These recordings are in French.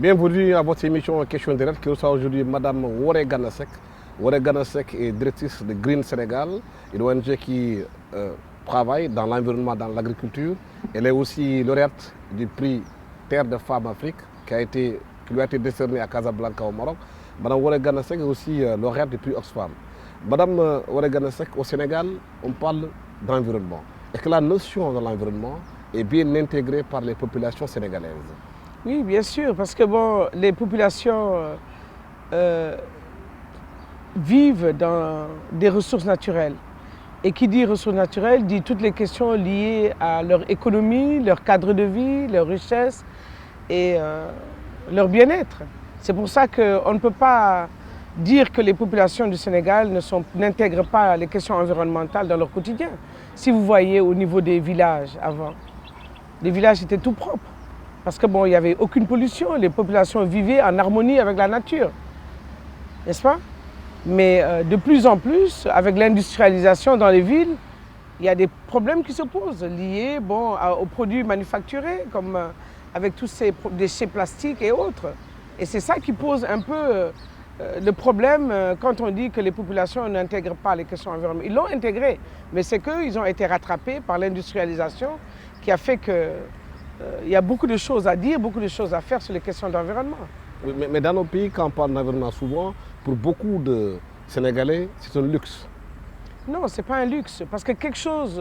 Bienvenue à votre émission Question Directe qui reçoit aujourd'hui Madame Woré Gana Seck. Woré Gana Seck est directrice de Green Sénégal, une ONG qui travaille dans l'environnement, dans l'agriculture. Elle est aussi lauréate du prix Terre de Femmes Afrique qui lui a été décerné à Casablanca au Maroc. Madame Woré Gana Seck est aussi lauréate du prix Oxfam. Madame Woré Gana Seck, au Sénégal, on parle d'environnement. Est-ce que la notion de l'environnement est bien intégrée par les populations sénégalaises? Oui, bien sûr, parce que bon, les populations vivent dans des ressources naturelles. Et qui dit ressources naturelles dit toutes les questions liées à leur économie, leur cadre de vie, leur richesse et leur bien-être. C'est pour ça qu'on ne peut pas dire que les populations du Sénégal n'intègrent pas les questions environnementales dans leur quotidien. Si vous voyez au niveau des villages avant, les villages étaient tout propres. Parce que bon, il n'y avait aucune pollution, les populations vivaient en harmonie avec la nature, n'est-ce pas? Mais de plus en plus, avec l'industrialisation dans les villes, il y a des problèmes qui se posent liés aux produits manufacturés, comme avec tous ces déchets plastiques et autres. Et c'est ça qui pose un peu le problème quand on dit que les populations n'intègrent pas les questions environnementales. Ils l'ont intégré, mais c'est qu'ils ont été rattrapés par l'industrialisation qui a fait que il y a beaucoup de choses à dire, beaucoup de choses à faire sur les questions d'environnement. Mais dans nos pays, quand on parle d'environnement, souvent, pour beaucoup de Sénégalais, c'est un luxe. Non, ce n'est pas un luxe, parce que quelque chose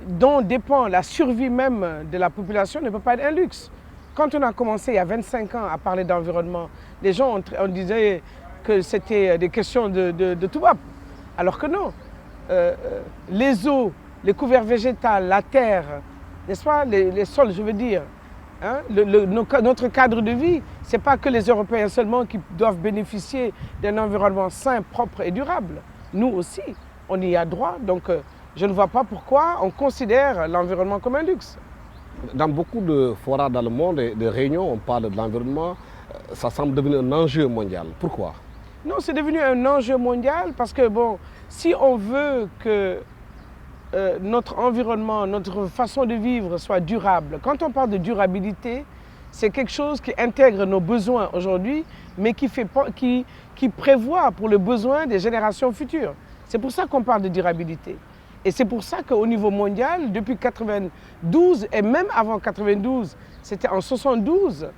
dont dépend la survie même de la population ne peut pas être un luxe. Quand on a commencé il y a 25 ans à parler d'environnement, les gens on disait que c'était des questions de tout bas, alors que non. Les eaux, les couverts végétaux, la terre, n'est-ce pas, les sols, je veux dire, hein, notre cadre de vie, ce n'est pas que les Européens seulement qui doivent bénéficier d'un environnement sain, propre et durable. Nous aussi, on y a droit, donc je ne vois pas pourquoi on considère l'environnement comme un luxe. Dans beaucoup de forats dans le monde et de réunions, on parle de l'environnement, ça semble devenir un enjeu mondial. Pourquoi? Non, c'est devenu un enjeu mondial parce que, bon, si on veut que notre environnement, notre façon de vivre soit durable. Quand on parle de durabilité, c'est quelque chose qui intègre nos besoins aujourd'hui, mais qui prévoit pour le besoin des générations futures. C'est pour ça qu'on parle de durabilité. Et c'est pour ça qu'au niveau mondial, depuis 92 et même avant 92, c'était en 72,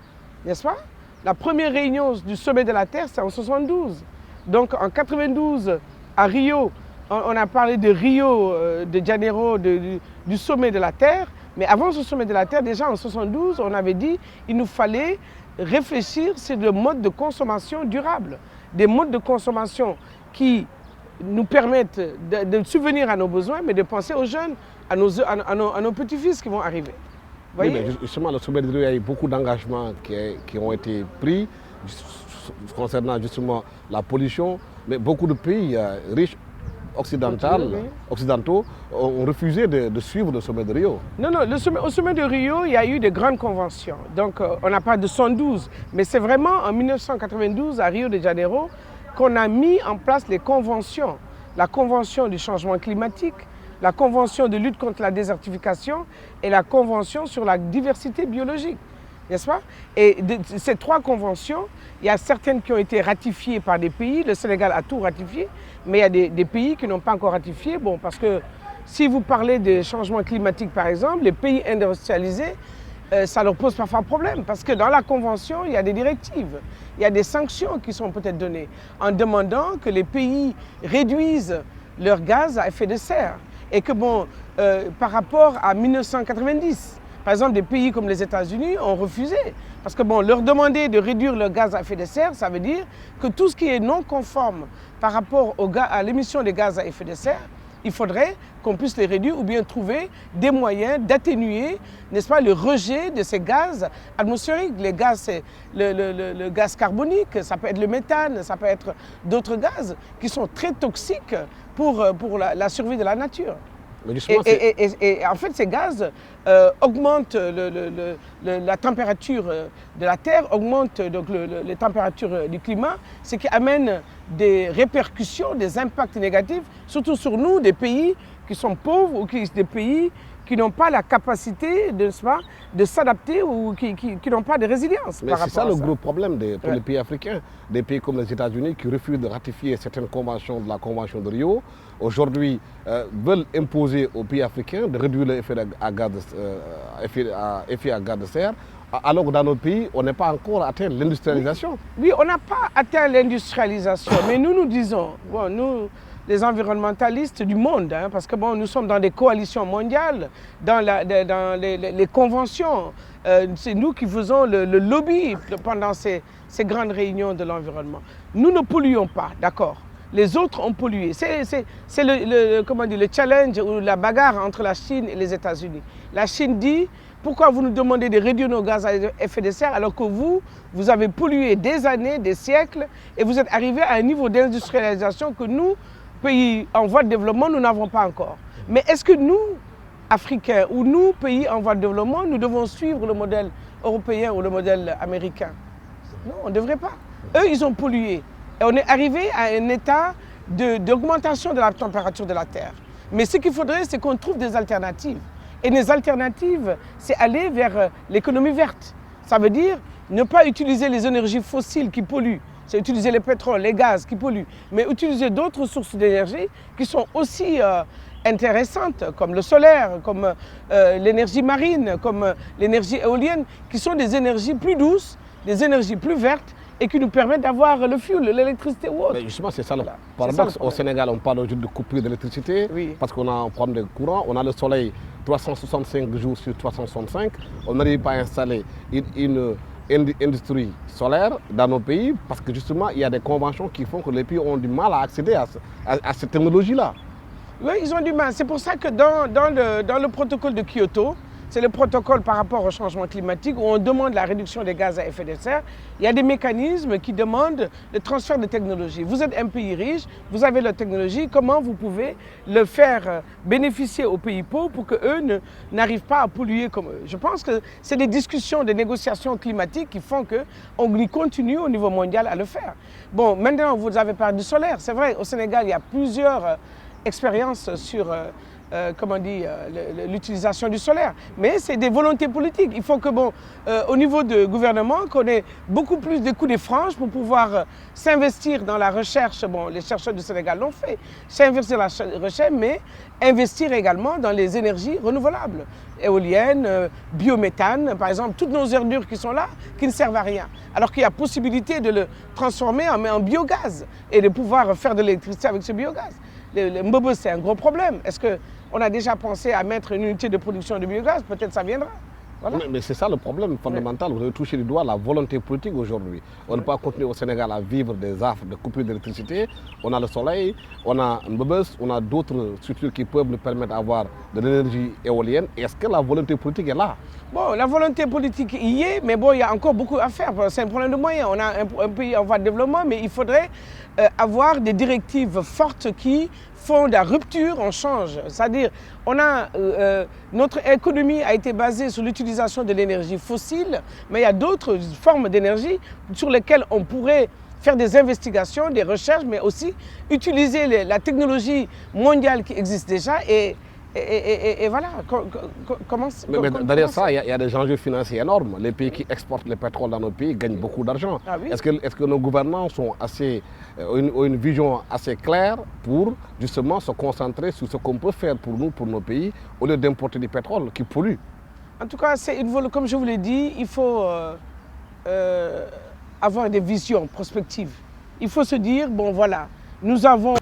n'est-ce pas? La première réunion du sommet de la Terre, c'est en 72. Donc en 92, à Rio, on a parlé de Rio de Janeiro, du sommet de la Terre, mais avant ce sommet de la Terre, déjà en 72, on avait dit qu'il nous fallait réfléchir sur des modes de consommation durables, des modes de consommation qui nous permettent de subvenir à nos besoins, mais de penser aux jeunes, à nos petits-fils qui vont arriver. Oui, mais justement, le sommet de Rio, il y a eu beaucoup d'engagements qui ont été pris concernant justement la pollution, mais beaucoup de pays riches occidentaux ont refusé de suivre le sommet de Rio. Non, au sommet de Rio, il y a eu de grandes conventions. Donc, on n'a pas de 112, mais c'est vraiment en 1992, à Rio de Janeiro, qu'on a mis en place les conventions. La convention du changement climatique, la convention de lutte contre la désertification et la convention sur la diversité biologique. N'est-ce pas? Et de ces trois conventions, il y a certaines qui ont été ratifiées par des pays. Le Sénégal a tout ratifié, mais il y a des pays qui n'ont pas encore ratifié. Bon, parce que si vous parlez de changement climatique, par exemple, les pays industrialisés, ça leur pose parfois problème. Parce que dans la convention, il y a des directives, il y a des sanctions qui sont peut-être données en demandant que les pays réduisent leurs gaz à effet de serre. Et que, bon, par rapport à 1990, par exemple, des pays comme les États-Unis ont refusé. Parce que bon, leur demander de réduire leur gaz à effet de serre, ça veut dire que tout ce qui est non conforme par rapport à l'émission des gaz à effet de serre, il faudrait qu'on puisse les réduire ou bien trouver des moyens d'atténuer, n'est-ce pas, le rejet de ces gaz atmosphériques. Les gaz, c'est le gaz carbonique, ça peut être le méthane, ça peut être d'autres gaz qui sont très toxiques pour la survie de la nature. Et en fait, ces gaz augmentent la température de la Terre, augmentent donc les températures du climat, ce qui amène des répercussions, des impacts négatifs, surtout sur nous, des pays qui sont pauvres ou des pays qui n'ont pas la capacité de s'adapter ou qui n'ont pas de résilience. Mais c'est ça le gros problème pour les pays africains. Des pays comme les États-Unis qui refusent de ratifier certaines conventions de la Convention de Rio, aujourd'hui veulent imposer aux pays africains de réduire l'effet à gaz de serre, alors que dans nos pays, on n'est pas encore atteint l'industrialisation. Oui, on n'a pas atteint l'industrialisation, mais nous disons, bon, nous, les environnementalistes du monde, hein, parce que bon, nous sommes dans des coalitions mondiales, dans les conventions, c'est nous qui faisons le lobby pendant ces grandes réunions de l'environnement. Nous ne polluons pas, d'accord. Les autres ont pollué. C'est le challenge ou la bagarre entre la Chine et les États-Unis. La Chine dit, pourquoi vous nous demandez de réduire nos gaz à effet de serre alors que vous avez pollué des années, des siècles et vous êtes arrivé à un niveau d'industrialisation que nous, pays en voie de développement, nous n'avons pas encore. Mais est-ce que nous, Africains, ou nous, pays en voie de développement, nous devons suivre le modèle européen ou le modèle américain? Non, on ne devrait pas. Eux, ils ont pollué. Et on est arrivé à un état d'augmentation de la température de la Terre. Mais ce qu'il faudrait, c'est qu'on trouve des alternatives. Et les alternatives, c'est aller vers l'économie verte. Ça veut dire ne pas utiliser les énergies fossiles qui polluent. C'est utiliser le pétrole, les gaz qui polluent. Mais utiliser d'autres sources d'énergie qui sont aussi intéressantes, comme le solaire, comme l'énergie marine, comme l'énergie éolienne, qui sont des énergies plus douces, des énergies plus vertes, et qui nous permettent d'avoir le fuel, l'électricité ou autre. Mais justement, c'est ça le paradoxe. Au Sénégal, on parle aujourd'hui de coupure d'électricité, oui, parce qu'on a un problème de courant. On a le soleil 365 jours sur 365. On n'arrive pas à installer une industrie solaire dans nos pays parce que justement, il y a des conventions qui font que les pays ont du mal à accéder à cette technologie-là. Oui, ils ont du mal. C'est pour ça que dans le protocole de Kyoto, c'est le protocole par rapport au changement climatique où on demande la réduction des gaz à effet de serre. Il y a des mécanismes qui demandent le transfert de technologie. Vous êtes un pays riche, vous avez la technologie, comment vous pouvez le faire bénéficier aux pays pauvres pour qu'eux n'arrivent pas à polluer comme eux? Je pense que c'est des discussions, des négociations climatiques qui font qu'on y continue au niveau mondial à le faire. Bon, maintenant, vous avez parlé du solaire. C'est vrai, au Sénégal, il y a plusieurs expériences sur l'utilisation du solaire. Mais c'est des volontés politiques. Il faut que, au niveau du gouvernement, qu'on ait beaucoup plus de coups de franche pour pouvoir s'investir dans la recherche. Bon, les chercheurs du Sénégal l'ont fait. S'investir dans la recherche, mais investir également dans les énergies renouvelables. Éoliennes, biométhane, par exemple, toutes nos ordures qui sont là, qui ne servent à rien. Alors qu'il y a possibilité de le transformer en biogaz et de pouvoir faire de l'électricité avec ce biogaz. Le Mbebe, c'est un gros problème. Est-ce qu'on a déjà pensé à mettre une unité de production de biogaz? Peut-être ça viendra. Voilà. Mais c'est ça le problème fondamental. Vous avez touché du doigt la volonté politique aujourd'hui. On ne peut pas continuer au Sénégal à vivre des affres de coupure d'électricité. On a le soleil, on a Mbebe, on a d'autres structures qui peuvent nous permettre d'avoir de l'énergie éolienne. Est-ce que la volonté politique est là? Bon, la volonté politique y est, mais bon, il y a encore beaucoup à faire. C'est un problème de moyens. On a un pays en voie de développement, mais il faudrait avoir des directives fortes qui font de la rupture, on change. C'est-à-dire, notre économie a été basée sur l'utilisation de l'énergie fossile, mais il y a d'autres formes d'énergie sur lesquelles on pourrait faire des investigations, des recherches, mais aussi utiliser la technologie mondiale qui existe déjà et voilà, mais derrière ça, il y a des enjeux financiers énormes. Les pays qui exportent le pétrole dans nos pays gagnent beaucoup d'argent. Ah oui? Est-ce que nos gouvernements ont une vision assez claire pour justement se concentrer sur ce qu'on peut faire pour nous, pour nos pays, au lieu d'importer du pétrole qui pollue? En tout cas, comme je vous l'ai dit, il faut avoir des visions prospectives. Il faut se dire, bon voilà, nous avons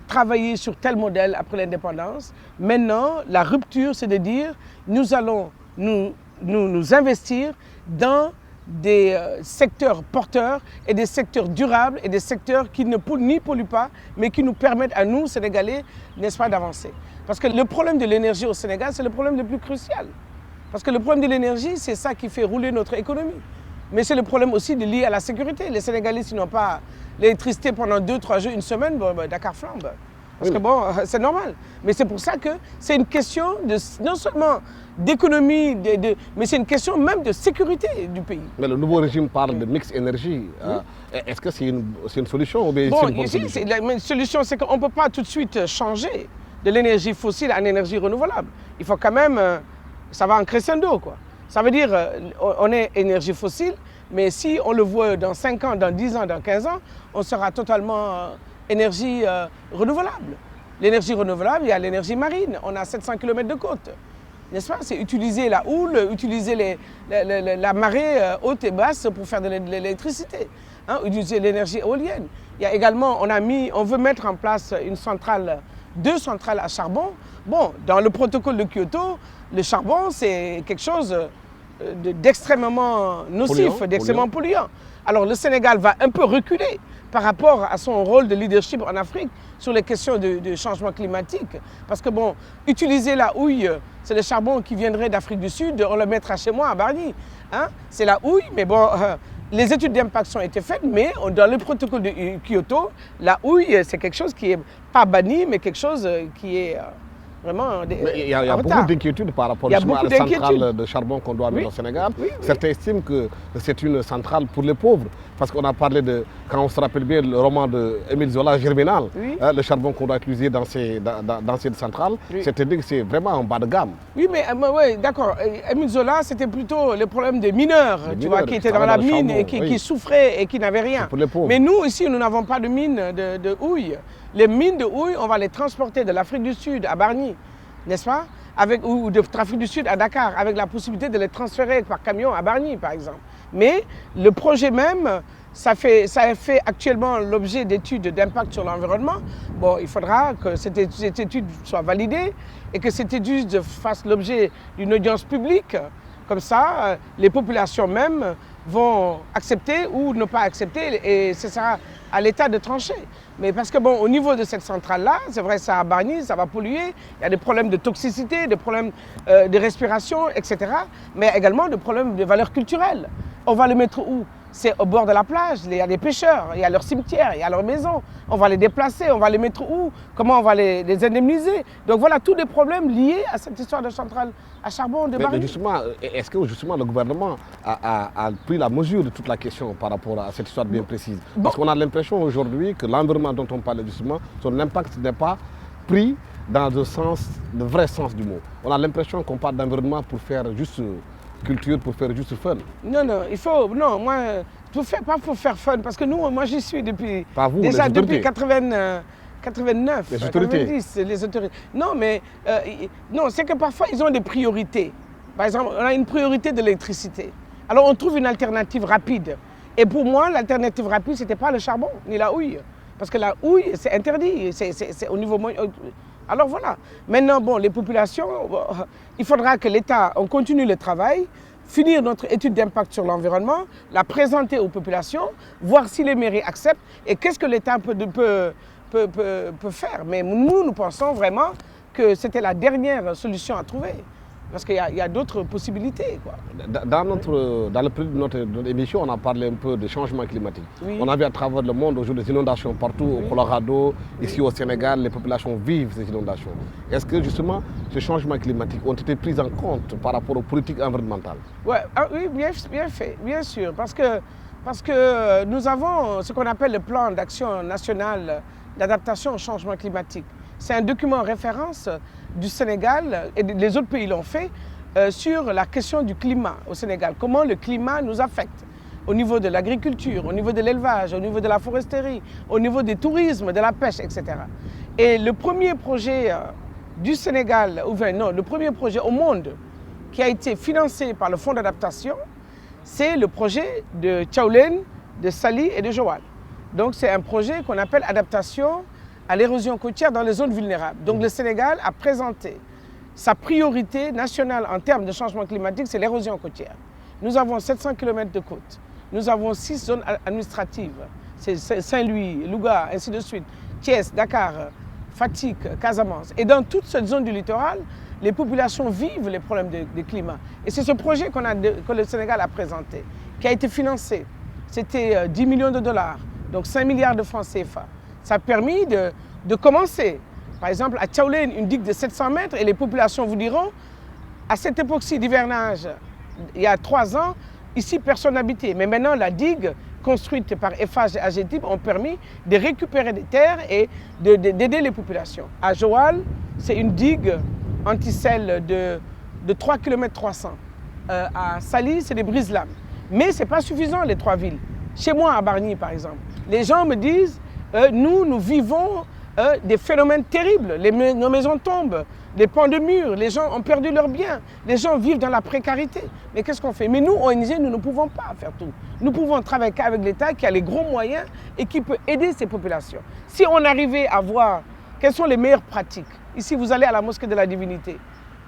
travailler sur tel modèle après l'indépendance. Maintenant, la rupture, c'est de dire nous allons nous investir dans des secteurs porteurs et des secteurs durables et des secteurs qui ne polluent pas, mais qui nous permettent à nous, Sénégalais, n'est-ce pas, d'avancer. Parce que le problème de l'énergie au Sénégal, c'est le problème le plus crucial. Parce que le problème de l'énergie, c'est ça qui fait rouler notre économie. Mais c'est le problème aussi lié à la sécurité. Les Sénégalais, s'ils n'ont pas l'électricité pendant 2-3 jours, une semaine, Dakar flambe. Parce que c'est normal. Mais c'est pour ça que c'est une question non seulement d'économie, mais c'est une question même de sécurité du pays. Mais le nouveau régime parle de mix énergie. Est-ce que c'est une solution ou bien c'est une bonne solution? La solution, c'est qu'on ne peut pas tout de suite changer. de l'énergie fossile en énergie renouvelable. Il faut quand même, ça va en crescendo, quoi. Ça veut dire, on est énergie fossile, mais si on le voit dans 5 ans, dans 10 ans, dans 15 ans, on sera totalement énergie renouvelable. L'énergie renouvelable, il y a l'énergie marine. On a 700 km de côte. N'est-ce pas? C'est utiliser la houle, utiliser la marée haute et basse pour faire de l'électricité. Hein? Utiliser l'énergie éolienne. Il y a également, on veut mettre en place deux centrales à charbon. Bon, dans le protocole de Kyoto, le charbon, c'est quelque chose d'extrêmement nocif, d'extrêmement polluant. Alors le Sénégal va un peu reculer par rapport à son rôle de leadership en Afrique sur les questions de changement climatique. Parce que bon, utiliser la houille, c'est le charbon qui viendrait d'Afrique du Sud, on le mettra chez moi à Bargny. Hein? C'est la houille, mais bon, les études d'impact ont été faites, mais dans le protocole de Kyoto, la houille, c'est quelque chose qui n'est pas banni, mais quelque chose qui est vraiment il y a beaucoup d'inquiétudes par rapport à la centrale de charbon qu'on doit mettre au Sénégal. Oui. Certains estiment que c'est une centrale pour les pauvres. Parce qu'on a parlé de, quand on se rappelle bien, le roman d'Émile Zola, Germinal, le charbon qu'on doit utiliser dans cette centrale, c'était dit que c'est vraiment en bas de gamme. Oui, mais d'accord. Émile Zola, c'était plutôt le problème des mineurs, qui étaient dans la mine et qui souffraient et qui n'avaient rien. Mais nous, ici, nous n'avons pas de mine de houille. Les mines de houille, on va les transporter de l'Afrique du Sud à Bargny, n'est-ce pas? Ou de l'Afrique du Sud à Dakar, avec la possibilité de les transférer par camion à Bargny, par exemple. Mais le projet même, ça fait actuellement l'objet d'études d'impact sur l'environnement. Bon, il faudra que cette étude soit validée et que cette étude fasse l'objet d'une audience publique. Comme ça, les populations même vont accepter ou ne pas accepter et ce sera à l'État de trancher. Mais parce que bon, au niveau de cette centrale-là, c'est vrai, ça a Bargny, ça va polluer, il y a des problèmes de toxicité, des problèmes de respiration, etc. Mais également des problèmes de valeur culturelle. On va le mettre où? C'est au bord de la plage, il y a des pêcheurs, il y a leur cimetière, il y a leur maison. On va les déplacer, on va les mettre où? Comment on va les indemniser? Donc voilà, tous les problèmes liés à cette histoire de centrale à charbon de Bargny. Mais justement, est-ce que justement le gouvernement a pris la mesure de toute la question par rapport à cette histoire bien précise? Parce qu'on a l'impression aujourd'hui que l'environnement dont on parle justement, son impact n'est pas pris dans le vrai sens du mot. On a l'impression qu'on parle d'environnement pour faire juste culture, pour faire juste fun. Non, moi, pas pour faire fun, parce que moi j'y suis depuis, déjà depuis 89, 90, les autorités. Non, mais non, c'est que parfois ils ont des priorités. Par exemple, on a une priorité de l'électricité. Alors on trouve une alternative rapide. Et pour moi, l'alternative rapide, ce n'était pas le charbon, ni la houille. Parce que la houille, c'est interdit, c'est au niveau mondial. Alors voilà. Maintenant, bon, les populations, il faudra que l'État, on continue le travail, finir notre étude d'impact sur l'environnement, la présenter aux populations, voir si les mairies acceptent et qu'est-ce que l'État peut faire. Mais nous pensons vraiment que c'était la dernière solution à trouver. Parce qu'il y a d'autres possibilités, quoi. Dans le prélude de notre émission, on a parlé un peu de changement climatique. Oui. On a vu à travers le monde aujourd'hui des inondations partout, au Colorado, ici au Sénégal, les populations vivent ces inondations. Est-ce que justement ces changements climatiques ont été pris en compte par rapport aux politiques environnementales? Oui, bien fait, bien sûr. Parce que nous avons ce qu'on appelle le plan d'action national d'adaptation au changement climatique. C'est un document référence du Sénégal, et les autres pays l'ont fait, sur la question du climat au Sénégal. Comment le climat nous affecte au niveau de l'agriculture, au niveau de l'élevage, au niveau de la foresterie, au niveau du tourisme, de la pêche, etc. Et le premier projet du Sénégal, le premier projet au monde qui a été financé par le Fonds d'adaptation, c'est le projet de Tchaoulène, de Saly et de Joal. Donc c'est un projet qu'on appelle adaptation à l'érosion côtière dans les zones vulnérables. Donc le Sénégal a présenté sa priorité nationale en termes de changement climatique, c'est l'érosion côtière. Nous avons 700 km de côte. Nous avons 6 zones administratives. C'est Saint-Louis, Louga, ainsi de suite. Thiès, Dakar, Fatick, Casamance. Et dans toute cette zone du littoral, les populations vivent les problèmes de climat. Et c'est ce projet que le Sénégal a présenté, qui a été financé. C'était 10 millions de dollars, donc 5 milliards de francs CFA. Ça a permis de commencer. Par exemple, à Tchaoulène, une digue de 700 mètres, et les populations vous diront, à cette époque-ci d'hivernage, il y a 3 ans, ici, personne n'habitait. Mais maintenant, la digue, construite par Eiffage et AGETIP, ont permis de récupérer des terres et d'aider les populations. À Joal, c'est une digue anti-sel de 3 km 300. À Saly, c'est des brise-lames. Mais ce n'est pas suffisant, les 3 villes. Chez moi, à Bargny, par exemple, les gens me disent, nous vivons des phénomènes terribles. Nos maisons tombent, des pans de murs, les gens ont perdu leurs biens, les gens vivent dans la précarité. Mais qu'est-ce qu'on fait? Mais nous, ONG, nous ne pouvons pas faire tout. Nous pouvons travailler qu'avec l'État qui a les gros moyens et qui peut aider ces populations. Si on arrivait à voir quelles sont les meilleures pratiques, ici vous allez à la mosquée de la Divinité,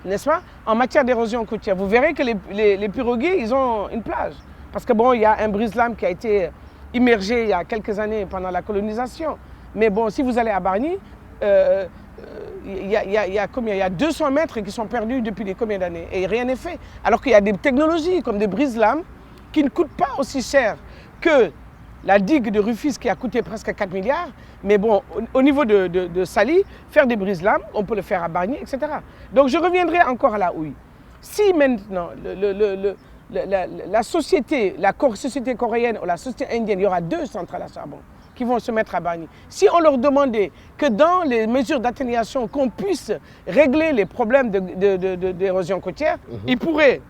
n'est-ce pas? En matière d'érosion côtière, vous verrez que les piroguiers, ils ont une plage. Parce que bon, il y a un brise-lames qui a été immergé il y a quelques années pendant la colonisation. Mais bon, si vous allez à Bargny, il y a 200 mètres qui sont perdus depuis combien d'années et rien n'est fait. Alors qu'il y a des technologies comme des brise-lames qui ne coûtent pas aussi cher que la digue de Rufisque qui a coûté presque 4 milliards. Mais bon, au niveau de Saly, faire des brise-lames, on peut le faire à Bargny, etc. Donc je reviendrai encore à la houille. Si maintenant la société coréenne ou la société indienne, il y aura 2 centrales à charbon qui vont se mettre à Bargny. Si on leur demandait que dans les mesures d'atténuation, qu'on puisse régler les problèmes d'érosion côtière, ils pourraient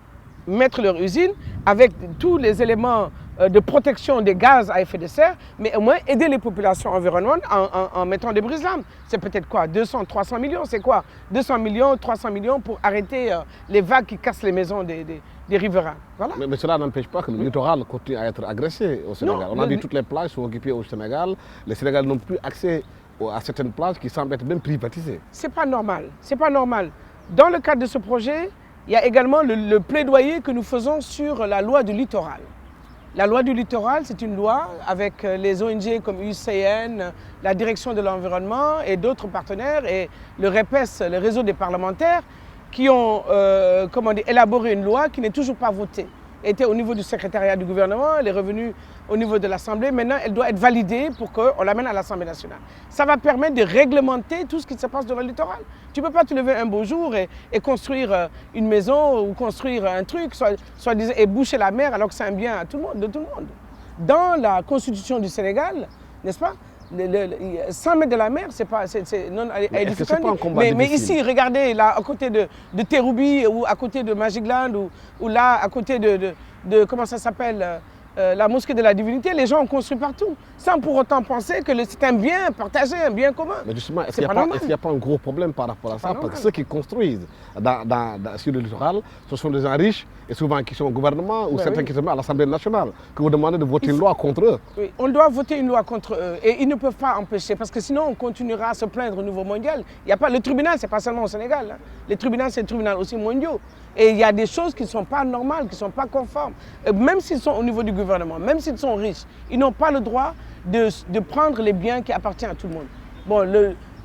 mettre leur usine avec tous les éléments de protection des gaz à effet de serre, mais au moins aider les populations environnantes en mettant des brise-lames. C'est peut-être quoi? 200, 300 millions, c'est quoi? 200 millions, 300 millions pour arrêter les vagues qui cassent les maisons des riverains. Voilà. Mais cela n'empêche pas que le littoral continue à être agressé au Sénégal. Non, on a dit que toutes les plages sont occupées au Sénégal. Les Sénégalais n'ont plus accès à certaines plages qui semblent être même privatisées. C'est pas normal. C'est pas normal. Dans le cadre de ce projet, il y a également le plaidoyer que nous faisons sur la loi du littoral. La loi du littoral, c'est une loi avec les ONG comme UCN, la direction de l'environnement et d'autres partenaires et le REPES, le réseau des parlementaires, qui ont élaboré une loi qui n'est toujours pas votée. Elle était au niveau du secrétariat du gouvernement, elle est revenue au niveau de l'Assemblée. Maintenant, elle doit être validée pour qu'on l'amène à l'Assemblée nationale. Ça va permettre de réglementer tout ce qui se passe dans le littoral. Tu ne peux pas te lever un beau jour et construire une maison ou construire un truc et boucher la mer alors que c'est un bien à tout le monde, de tout le monde. Dans la constitution du Sénégal, n'est-ce pas, 100 mètres de la mer, c'est non édificant. Mais ici, regardez, là, à côté de Terroubi ou à côté de Magicland ou là, à côté de comment ça s'appelle, la mosquée de la Divinité, les gens ont construit partout, sans pour autant penser que c'est un bien partagé, un bien commun. Mais justement, est-ce qu'il n'y a pas un gros problème par rapport à ça? Parce que ceux qui construisent sur le littoral, ce sont des gens riches et souvent qui sont au gouvernement ou certains qui sont à l'Assemblée nationale, que vous demandez de voter une loi contre eux. Oui, on doit voter une loi contre eux et ils ne peuvent pas empêcher parce que sinon on continuera à se plaindre au niveau mondial. Il y a pas, le tribunal, ce n'est pas seulement au Sénégal. Hein. Les tribunaux, c'est des tribunaux aussi mondiaux. Et il y a des choses qui ne sont pas normales, qui ne sont pas conformes. Même s'ils sont au niveau du gouvernement, même s'ils sont riches, ils n'ont pas le droit de prendre les biens qui appartiennent à tout le monde. Bon,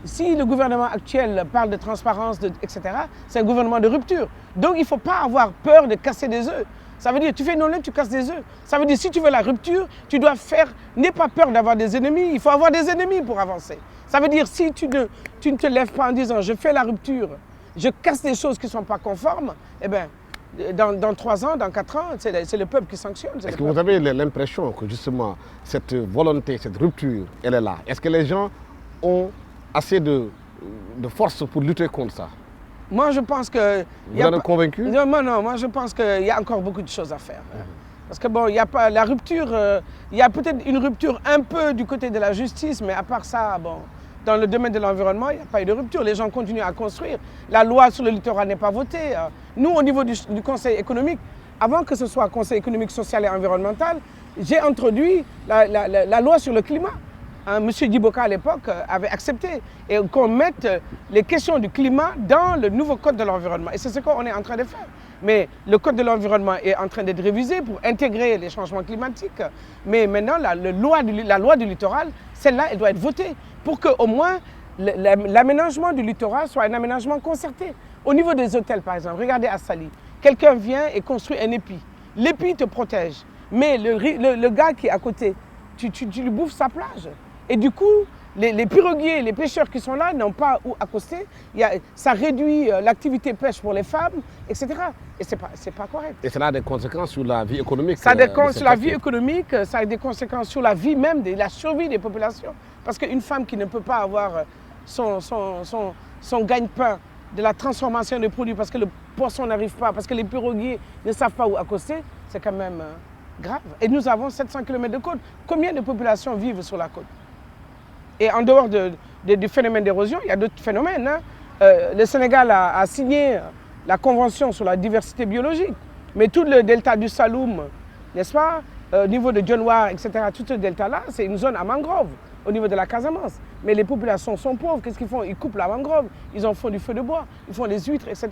si le gouvernement actuel parle de transparence, etc., c'est un gouvernement de rupture. Donc il ne faut pas avoir peur de casser des œufs. Ça veut dire, tu fais une omelette, tu casses des œufs. Ça veut dire, si tu veux la rupture, tu dois n'aie pas peur d'avoir des ennemis. Il faut avoir des ennemis pour avancer. Ça veut dire, si tu ne te lèves pas en disant, je fais la rupture, je casse des choses qui ne sont pas conformes, eh bien, dans 3 ans, dans 4 ans, c'est le peuple qui sanctionne. Est-ce que vous avez l'impression que justement, cette volonté, cette rupture, elle est là? Est-ce que les gens ont assez de force pour lutter contre ça? Moi, je pense que... Vous en êtes convaincu? Non, moi, je pense qu'il y a encore beaucoup de choses à faire. Parce que bon, il n'y a pas la rupture, il y a peut-être une rupture un peu du côté de la justice, mais à part ça, bon, dans le domaine de l'environnement, il n'y a pas eu de rupture. Les gens continuent à construire. La loi sur le littoral n'est pas votée. Nous, au niveau du Conseil économique, avant que ce soit Conseil économique, social et environnemental, j'ai introduit la loi sur le climat. Monsieur Diboka, à l'époque, avait accepté et qu'on mette les questions du climat dans le nouveau code de l'environnement. Et c'est ce qu'on est en train de faire. Mais le code de l'environnement est en train d'être révisé pour intégrer les changements climatiques. Mais maintenant, la loi du littoral, celle-là, elle doit être votée pour qu'au moins l'aménagement du littoral soit un aménagement concerté. Au niveau des hôtels, par exemple, regardez à Saly. Quelqu'un vient et construit un épi. L'épi te protège. Mais le gars qui est à côté, tu lui bouffes sa plage. Et du coup, les piroguiers, les pêcheurs qui sont là n'ont pas où accoster. Ça réduit l'activité pêche pour les femmes, etc. Et ce n'est pas correct. Et ça a des conséquences sur la vie économique. Ça a des conséquences sur la vie économique, ça a des conséquences sur la vie même, la survie des populations. Parce qu'une femme qui ne peut pas avoir son gagne-pain de la transformation des produits parce que le poisson n'arrive pas, parce que les piroguiers ne savent pas où accoster, c'est quand même grave. Et nous avons 700 km de côte. Combien de populations vivent sur la côte? Et en dehors du phénomène d'érosion, il y a d'autres phénomènes. Hein. Le Sénégal a signé la Convention sur la diversité biologique, mais tout le delta du Saloum, n'est-ce pas, au niveau de Dionewar, etc., tout ce delta-là, c'est une zone à mangrove au niveau de la Casamance. Mais les populations sont pauvres, qu'est-ce qu'ils font? Ils coupent la mangrove, ils en font du feu de bois, ils font des huîtres, etc.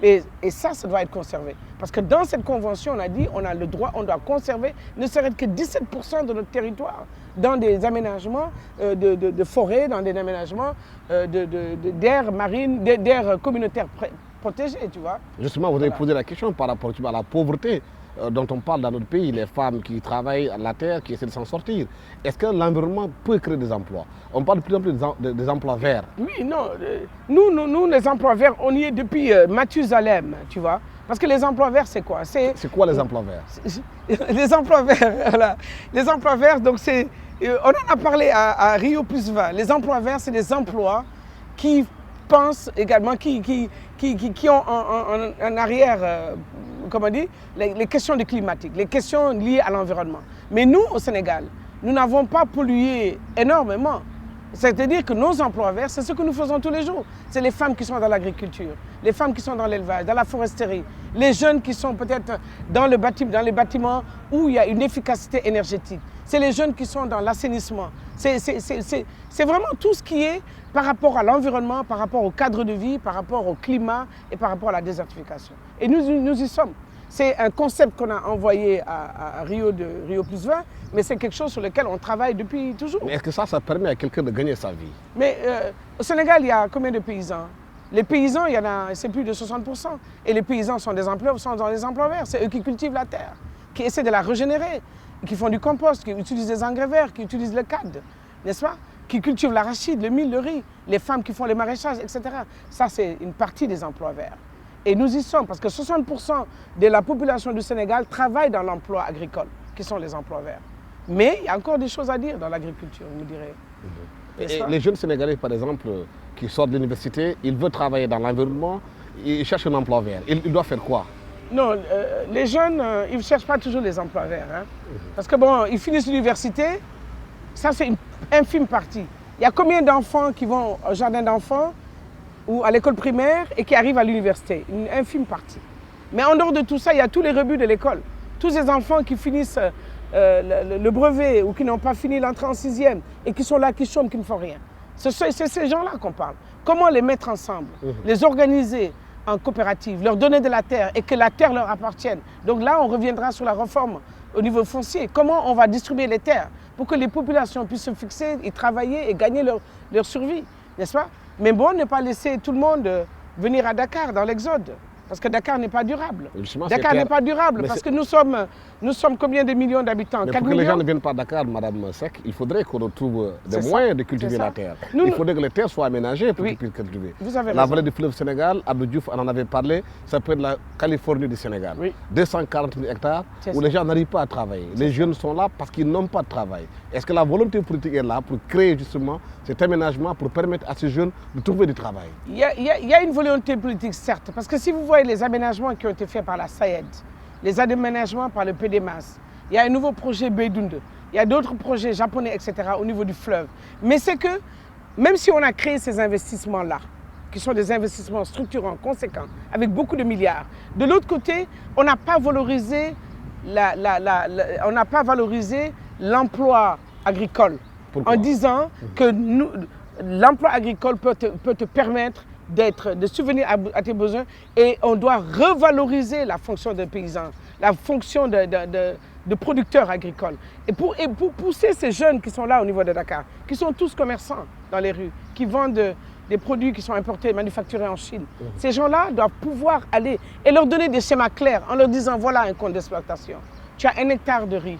Et ça doit être conservé. Parce que dans cette convention, on a dit on a le droit, on doit conserver ne serait-ce que 17% de notre territoire dans des aménagements de forêts, dans des aménagements d'aires marines, d'aires communautaires protégées, tu vois. Justement, vous avez posé la question par rapport à la pauvreté dont on parle dans notre pays, les femmes qui travaillent à la terre, qui essaient de s'en sortir. Est-ce que l'environnement peut créer des emplois? On parle de plus en plus des emplois verts. Oui, non. Nous, les emplois verts, on y est depuis Mathusalem, tu vois. Parce que les emplois verts, c'est quoi? C'est quoi les emplois verts? Les emplois verts, voilà. Les emplois verts, donc c'est... on en a parlé à Rio Plus 20. Les emplois verts, c'est des emplois qui pensent également, qui ont en arrière, comment dire, les questions climatiques, les questions liées à l'environnement. Mais nous, au Sénégal, nous n'avons pas pollué énormément. C'est-à-dire que nos emplois verts, c'est ce que nous faisons tous les jours. C'est les femmes qui sont dans l'agriculture, les femmes qui sont dans l'élevage, dans la foresterie, les jeunes qui sont peut-être dans les bâtiments où il y a une efficacité énergétique. C'est les jeunes qui sont dans l'assainissement. C'est vraiment tout ce qui est par rapport à l'environnement, par rapport au cadre de vie, par rapport au climat et par rapport à la désertification. Et nous y sommes. C'est un concept qu'on a envoyé à Rio Plus 20, mais c'est quelque chose sur lequel on travaille depuis toujours. Mais est-ce que ça permet à quelqu'un de gagner sa vie? Mais au Sénégal, il y a combien de paysans? Les paysans, il y en a, c'est plus de 60%. Et les paysans sont dans les emplois verts. C'est eux qui cultivent la terre, qui essaient de la régénérer, qui font du compost, qui utilisent des engrais verts, qui utilisent le CAD, n'est-ce pas? Qui cultivent l'arachide, le mil, le riz, les femmes qui font les maraîchages, etc. Ça, c'est une partie des emplois verts. Et nous y sommes, parce que 60% de la population du Sénégal travaille dans l'emploi agricole, qui sont les emplois verts. Mais il y a encore des choses à dire dans l'agriculture, vous me direz. Et les jeunes Sénégalais, par exemple, qui sortent de l'université, ils veulent travailler dans l'environnement, ils cherchent un emploi vert. Ils doivent faire quoi? Non, les jeunes, ils ne cherchent pas toujours les emplois verts. Hein. Parce que bon, ils finissent l'université, ça c'est une infime partie. Il y a combien d'enfants qui vont au jardin d'enfants ou à l'école primaire et qui arrivent à l'université? Une infime partie. Mais en dehors de tout ça, il y a tous les rebuts de l'école. Tous ces enfants qui finissent le brevet ou qui n'ont pas fini l'entrée en 6e et qui sont là, qui chôment, qui ne font rien. C'est ces gens-là qu'on parle. Comment les mettre ensemble, les organiser en coopérative, leur donner de la terre et que la terre leur appartienne. Donc là, on reviendra sur la réforme au niveau foncier. Comment on va distribuer les terres pour que les populations puissent se fixer et travailler et gagner leur survie, n'est-ce pas? Mais bon, ne pas laisser tout le monde venir à Dakar dans l'exode. Parce que Dakar n'est pas durable. Dakar n'est pas durable parce que nous sommes combien de millions d'habitants? 4 pour que millions? les gens ne viennent pas à Dakar, Madame Seck, il faudrait qu'on retrouve des moyens de cultiver la terre. Il faudrait que les terres soient aménagées pour qu'ils puissent cultiver. Vous avez la raison. vallée du fleuve Sénégal, Abdou Diouf en avait parlé, ça peut être la Californie du Sénégal. Oui. 240 000 hectares où les gens n'arrivent pas à travailler. Les jeunes sont là parce qu'ils n'ont pas de travail. Est-ce que la volonté politique est là pour créer justement cet aménagement pour permettre à ces jeunes de trouver du travail? Il y a une volonté politique, certes, parce que si vous voyez les aménagements qui ont été faits par la SAED, les aménagements par le PDMAS, il y a un nouveau projet Beidunde, il y a d'autres projets japonais, etc., au niveau du fleuve. Mais c'est que, même si on a créé ces investissements-là, qui sont des investissements structurants, conséquents, avec beaucoup de milliards, de l'autre côté, on n'a pas valorisé l'emploi agricole. Pourquoi? En disant que l'emploi agricole peut te permettre de subvenir à tes besoins et on doit revaloriser la fonction de paysan, la fonction de producteur agricole. Et pour pousser ces jeunes qui sont là au niveau de Dakar, qui sont tous commerçants dans les rues, qui vendent des produits qui sont importés, manufacturés en Chine, ces gens-là doivent pouvoir aller et leur donner des schémas clairs en leur disant voilà un compte d'exploitation. Tu as 1 hectare de riz.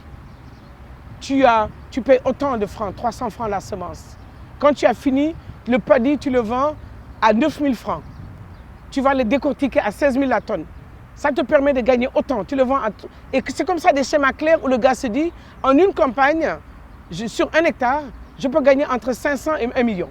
Tu payes autant de francs, 300 francs la semence. Quand tu as fini, le paddy, tu le vends à 9 000 francs. Tu vas le décortiquer à 16 000 la tonne. Ça te permet de gagner autant. Tu le vends et c'est comme ça des schémas clairs où le gars se dit, en une campagne, sur 1 hectare, je peux gagner entre 500 et 1 million.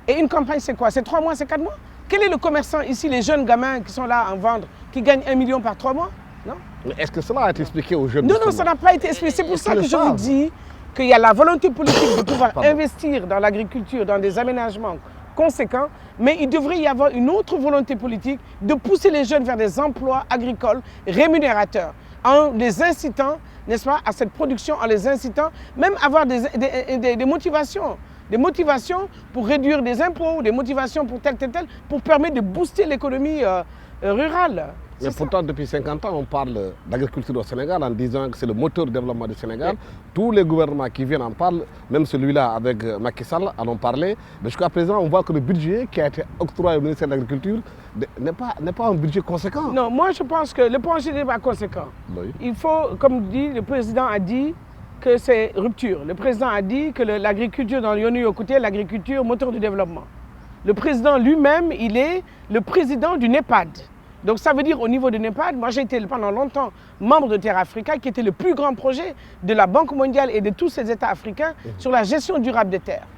Et une campagne, c'est quoi? C'est 3 mois, c'est 4 mois? Quel est le commerçant ici, les jeunes gamins qui sont là à en vendre, qui gagnent 1 million par 3 mois? Non. Mais est-ce que cela a été expliqué aux jeunes? Non, non, ça n'a pas été expliqué. C'est pour ça que je vous dis qu'il y a la volonté politique de pouvoir investir dans l'agriculture, dans des aménagements conséquents, mais il devrait y avoir une autre volonté politique de pousser les jeunes vers des emplois agricoles rémunérateurs, en les incitant, n'est-ce pas, à cette production, en les incitant, même avoir des motivations. Des motivations pour réduire des impôts, des motivations pour tel, pour permettre de booster l'économie rurale. Mais pourtant, depuis 50 ans, on parle d'agriculture au Sénégal en disant que c'est le moteur du développement du Sénégal. Oui. Tous les gouvernements qui viennent en parlent, même celui-là avec Macky Sall en ont parlé. Mais jusqu'à présent, on voit que le budget qui a été octroyé au ministère de l'Agriculture n'est pas un budget conséquent. Non, moi je pense que le budget n'est pas conséquent. Oui. Il faut, comme dit, le président a dit que c'est rupture. Le président a dit que l'agriculture dans le Yonu-Yokouté, l'agriculture moteur du développement. Le président lui-même, il est le président du NEPAD. Donc ça veut dire au niveau de NEPAD, moi j'ai été pendant longtemps membre de Terre Africa, qui était le plus grand projet de la Banque mondiale et de tous ces États africains sur la gestion durable des terres.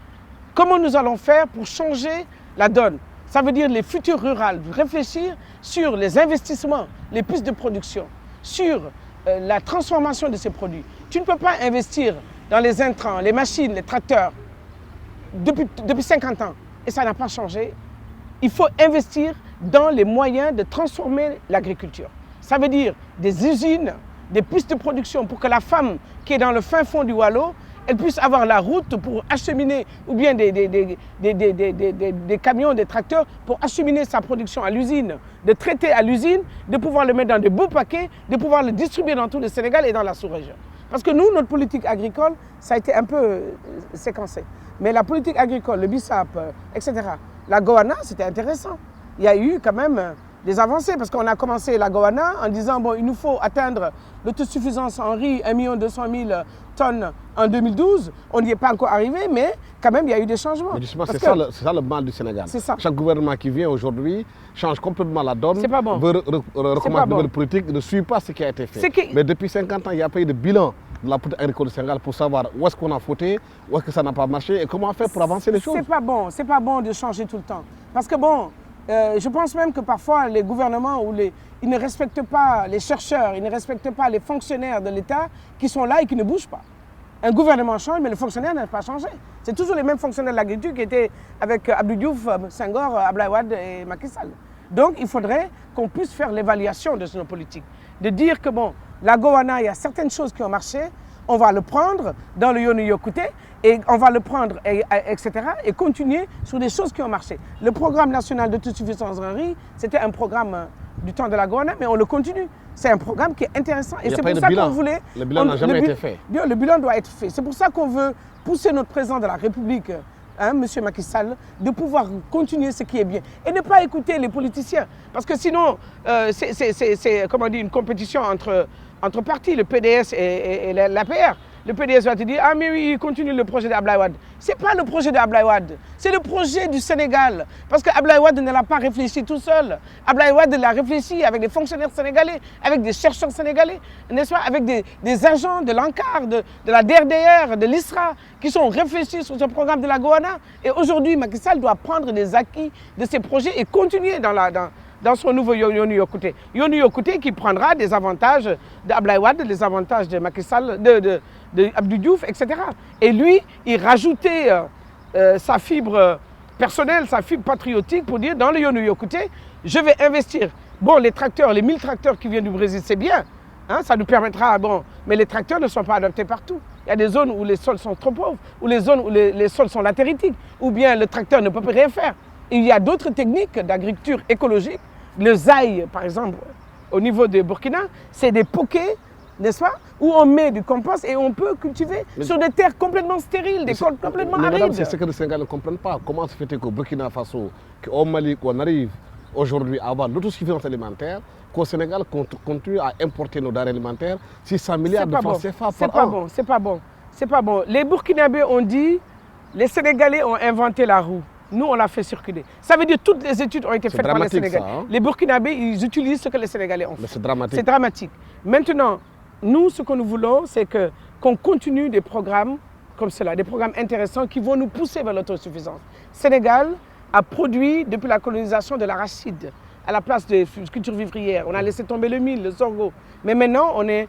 Comment nous allons faire pour changer la donne? Ça veut dire les futurs rurales, réfléchir sur les investissements, les pistes de production, sur la transformation de ces produits. Tu ne peux pas investir dans les intrants, les machines, les tracteurs depuis 50 ans et ça n'a pas changé. Il faut investir dans les moyens de transformer l'agriculture. Ça veut dire des usines, des pistes de production pour que la femme qui est dans le fin fond du Waalo, elle puisse avoir la route pour acheminer, ou bien des camions, des tracteurs pour acheminer sa production à l'usine, de traiter à l'usine, de pouvoir le mettre dans de beaux paquets, de pouvoir le distribuer dans tout le Sénégal et dans la sous-région. Parce que nous, notre politique agricole, ça a été un peu séquencé. Mais la politique agricole, le BISAP, etc., la Goana, c'était intéressant. Il y a eu quand même des avancées parce qu'on a commencé la Goana en disant bon, il nous faut atteindre l'autosuffisance en riz, 1 200 000 tonnes en 2012. On n'y est pas encore arrivé, mais quand même, il y a eu des changements. Mais justement, c'est ça le mal du Sénégal. C'est ça. Chaque gouvernement qui vient aujourd'hui change complètement la donne, c'est pas bon. veut recommander de nouvelles politiques, ne suit pas ce qui a été fait. Mais depuis 50 ans, il n'y a pas eu de bilan de la politique agricole du Sénégal pour savoir où est-ce qu'on a fauté, où est-ce que ça n'a pas marché et comment faire pour avancer les choses. C'est pas bon de changer tout le temps. Parce que bon, je pense même que parfois les gouvernements ils ne respectent pas les chercheurs, ils ne respectent pas les fonctionnaires de l'État qui sont là et qui ne bougent pas. Un gouvernement change, mais le fonctionnaire n'a pas changé. C'est toujours les mêmes fonctionnaires de l'agriculture qui étaient avec Abdou Diouf, Senghor, Abdoulaye Wade et Macky Sall. Donc il faudrait qu'on puisse faire l'évaluation de nos politiques. De dire que bon, la Goana, il y a certaines choses qui ont marché, on va le prendre dans le Yonu-Yokouté et on va le prendre, etc. et continuer sur des choses qui ont marché. Le programme national d'autosuffisance en riz, c'était un programme du temps de la Goana, mais on le continue. C'est un programme qui est intéressant et c'est pour ça qu'on voulait... Le bilan n'a jamais été fait. Le bilan doit être fait. C'est pour ça qu'on veut pousser notre président de la République, M. Macky Sall, de pouvoir continuer ce qui est bien et ne pas écouter les politiciens. Parce que sinon, c'est comment dire, une compétition entre partis, le PDS et l'APR. Le PDS va te dire, ah mais oui, continue le projet d'Abdoulaye Wade. Ce n'est pas le projet d'Abdoulaye Wade, c'est le projet du Sénégal. Parce qu'Abdoulaye Wade ne l'a pas réfléchi tout seul. Abdoulaye Wade l'a réfléchi avec des fonctionnaires sénégalais, avec des chercheurs sénégalais, n'est-ce pas, avec des agents de l'ANCAR, de la DRDR, de l'ISRA, qui sont réfléchis sur ce programme de la Goana. Et aujourd'hui, Macky Sall doit prendre des acquis de ces projets et continuer dans son nouveau Yonu-Yokouté. Yonu-Yokouté qui prendra des avantages d'Abdoulaye Wade, des avantages de Macky Sall, de Abdou Diouf, etc. Et lui, il rajoutait sa fibre personnelle, sa fibre patriotique pour dire dans le Yonu-Yokouté, je vais investir. Bon, les tracteurs, les 1000 tracteurs qui viennent du Brésil, c'est bien. Hein, ça nous permettra, bon, mais les tracteurs ne sont pas adaptés partout. Il y a des zones où les sols sont trop pauvres, ou les zones où les sols sont latéritiques, ou bien le tracteur ne peut rien faire. Et il y a d'autres techniques d'agriculture écologique. Le zaï, par exemple, au niveau de Burkina, c'est des poquets, n'est-ce pas, où on met du compost et on peut cultiver sur des terres complètement stériles, des cols complètement arides. Madame, c'est ce que les Sénégalais ne comprennent pas. Comment se fait-il qu'au Burkina Faso, qu'au Mali, qu'on arrive aujourd'hui à avoir l'autosuffisance alimentaire, qu'au Sénégal, qu'on continue à importer nos denrées alimentaires, 600 milliards de francs CFA par an. C'est pas bon, c'est pas bon. Les Burkinabés ont dit, les Sénégalais ont inventé la roue. Nous, on l'a fait circuler. Ça veut dire que toutes les études ont été faites par les Sénégalais. Ça, hein? Les Burkinabés, ils utilisent ce que les Sénégalais ont fait. C'est dramatique. C'est dramatique. Maintenant, nous, ce que nous voulons, c'est qu'on continue des programmes comme cela, des programmes intéressants qui vont nous pousser vers l'autosuffisance. Sénégal a produit depuis la colonisation de l'arachide à la place des cultures vivrières. On a laissé tomber le mil, le sorgho. Mais maintenant, on est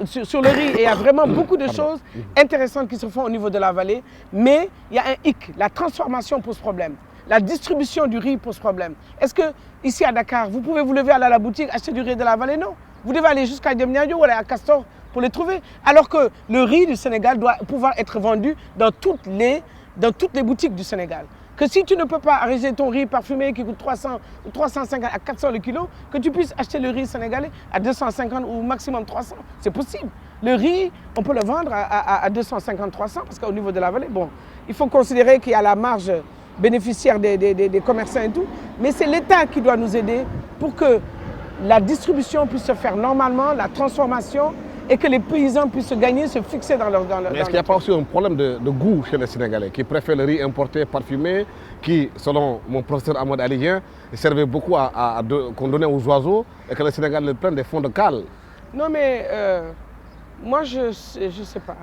sur le riz et il y a vraiment beaucoup de choses intéressantes qui se font au niveau de la vallée. Mais il y a un hic, la transformation pose problème. La distribution du riz pose problème. Est-ce que ici à Dakar, vous pouvez vous lever, aller à la boutique, acheter du riz de la vallée? Non. Vous devez aller jusqu'à Diamniadio ou aller à Castor pour les trouver. Alors que le riz du Sénégal doit pouvoir être vendu dans toutes les boutiques du Sénégal. Que si tu ne peux pas arranger ton riz parfumé qui coûte 300 ou 350 à 400 le kilo, que tu puisses acheter le riz sénégalais à 250 ou maximum 300. C'est possible. Le riz, on peut le vendre à 250, 300 parce qu'au niveau de la vallée, bon, il faut considérer qu'il y a la marge bénéficiaire des commerçants et tout. Mais c'est l'État qui doit nous aider pour que la distribution puisse se faire normalement, la transformation, et que les paysans puissent gagner, se fixer dans leur... Mais est-ce qu'il n'y a pas aussi un problème de goût chez les Sénégalais qui préfèrent le riz importé, parfumé, qui, selon mon professeur Ahmad Alien, servait beaucoup qu'on donnait aux oiseaux et que les Sénégalais prennent des fonds de cale? Non mais moi je sais pas.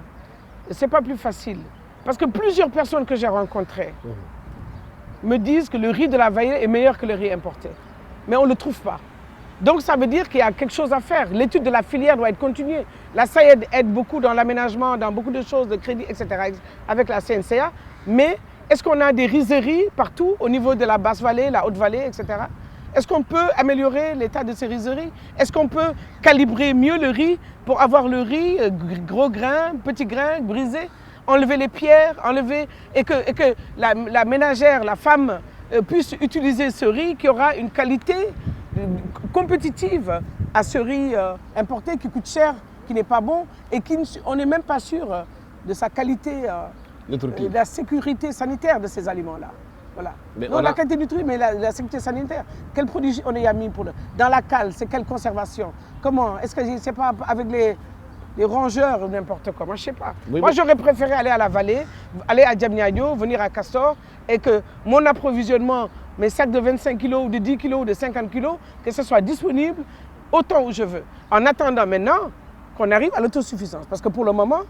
C'est pas plus facile. Parce que plusieurs personnes que j'ai rencontrées me disent que le riz de la vallée est meilleur que le riz importé. Mais on ne le trouve pas. Donc ça veut dire qu'il y a quelque chose à faire. L'étude de la filière doit être continuée. La SAED aide beaucoup dans l'aménagement, dans beaucoup de choses, de crédit, etc. avec la CNCA. Mais est-ce qu'on a des rizeries partout au niveau de la basse vallée, la haute vallée, etc. Est-ce qu'on peut améliorer l'état de ces rizeries? Est-ce qu'on peut calibrer mieux le riz pour avoir le riz gros grain, petit grain, brisé? Enlever les pierres, et que la ménagère, la femme puisse utiliser ce riz qui aura une qualité compétitive à ce riz importé qui coûte cher, qui n'est pas bon et on n'est même pas sûr de sa qualité, de la sécurité sanitaire de ces aliments-là. Voilà. Non, la qualité du truc, mais la sécurité sanitaire. Quel produit on y a mis dans la cale, c'est quelle conservation? Comment? Est-ce que c'est pas avec les rongeurs ou n'importe quoi? Moi, je ne sais pas. Oui, moi, j'aurais préféré aller à la vallée, aller à Diamniadio, venir à Castor et que mon approvisionnement, mes sacs de 25 kg ou de 10 kg ou de 50 kg, que ce soit disponible autant où je veux. En attendant maintenant qu'on arrive à l'autosuffisance. Parce que pour le moment,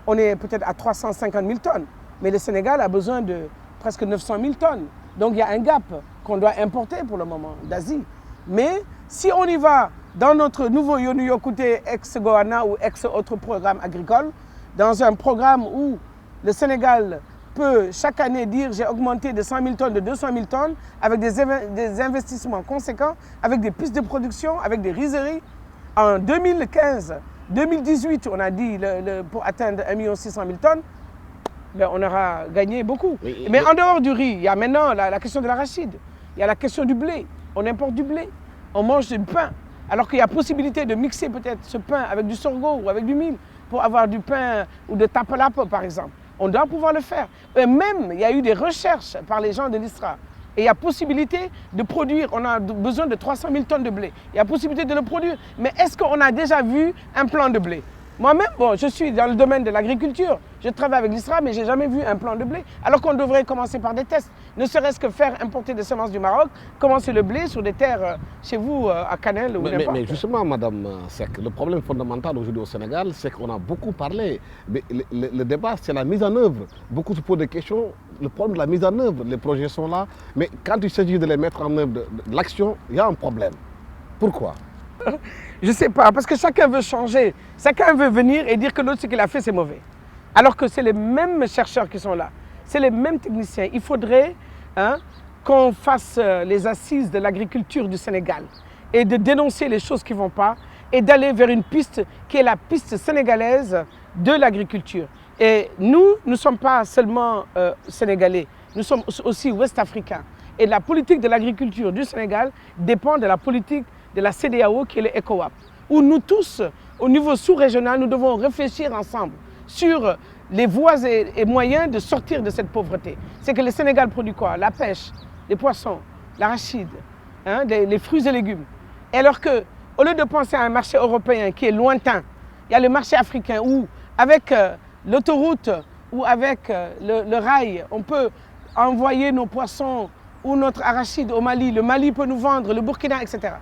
on est peut-être à 350 000 tonnes. Mais le Sénégal a besoin de presque 900 000 tonnes. Donc il y a un gap qu'on doit importer pour le moment d'Asie. Mais si on y va dans notre nouveau Yonu Yokute ex-Goana ou ex-autre programme agricole, dans un programme où le Sénégal peut chaque année dire j'ai augmenté de 100 000 tonnes, de 200 000 tonnes, avec des investissements conséquents, avec des pistes de production, avec des rizeries. En 2015, 2018, on a dit pour atteindre 1 600 000 tonnes, ben on aura gagné beaucoup. Oui, mais en dehors du riz, il y a maintenant la question de l'arachide, il y a la question du blé. On importe du blé, on mange du pain, alors qu'il y a possibilité de mixer peut-être ce pain avec du sorgho ou avec du mil pour avoir du pain ou de tapalapo par exemple. On doit pouvoir le faire. Et même, il y a eu des recherches par les gens de l'ISRA. Et il y a possibilité de produire, on a besoin de 300 000 tonnes de blé. Il y a possibilité de le produire. Mais est-ce qu'on a déjà vu un plan de blé? Moi-même, bon, je suis dans le domaine de l'agriculture. Je travaille avec l'ISRA, mais je n'ai jamais vu un plan de blé. Alors qu'on devrait commencer par des tests. Ne serait-ce que faire importer des semences du Maroc, commencer le blé sur des terres chez vous, à Canel ou n'importe. Mais justement, Madame Seck, le problème fondamental aujourd'hui au Sénégal, c'est qu'on a beaucoup parlé. Mais le débat, c'est la mise en œuvre. Beaucoup se posent des questions. Le problème de la mise en œuvre, les projets sont là. Mais quand il s'agit de les mettre en œuvre, de l'action, il y a un problème. Pourquoi? Je ne sais pas, parce que chacun veut changer. Chacun veut venir et dire que l'autre, ce qu'il a fait, c'est mauvais. Alors que c'est les mêmes chercheurs qui sont là. C'est les mêmes techniciens. Il faudrait qu'on fasse les assises de l'agriculture du Sénégal et de dénoncer les choses qui ne vont pas et d'aller vers une piste qui est la piste sénégalaise de l'agriculture. Et nous ne sommes pas seulement sénégalais, nous sommes aussi ouest-africains. Et la politique de l'agriculture du Sénégal dépend de la politique de la CEDEAO qui est le ECOWAP, où nous tous, au niveau sous-régional, nous devons réfléchir ensemble sur les voies et moyens de sortir de cette pauvreté. C'est que le Sénégal produit quoi? La pêche, les poissons, l'arachide, les fruits et légumes. Et alors qu'au lieu de penser à un marché européen qui est lointain, il y a le marché africain où, avec l'autoroute ou avec le rail, on peut envoyer nos poissons ou notre arachide au Mali. Le Mali peut nous vendre, le Burkina, etc.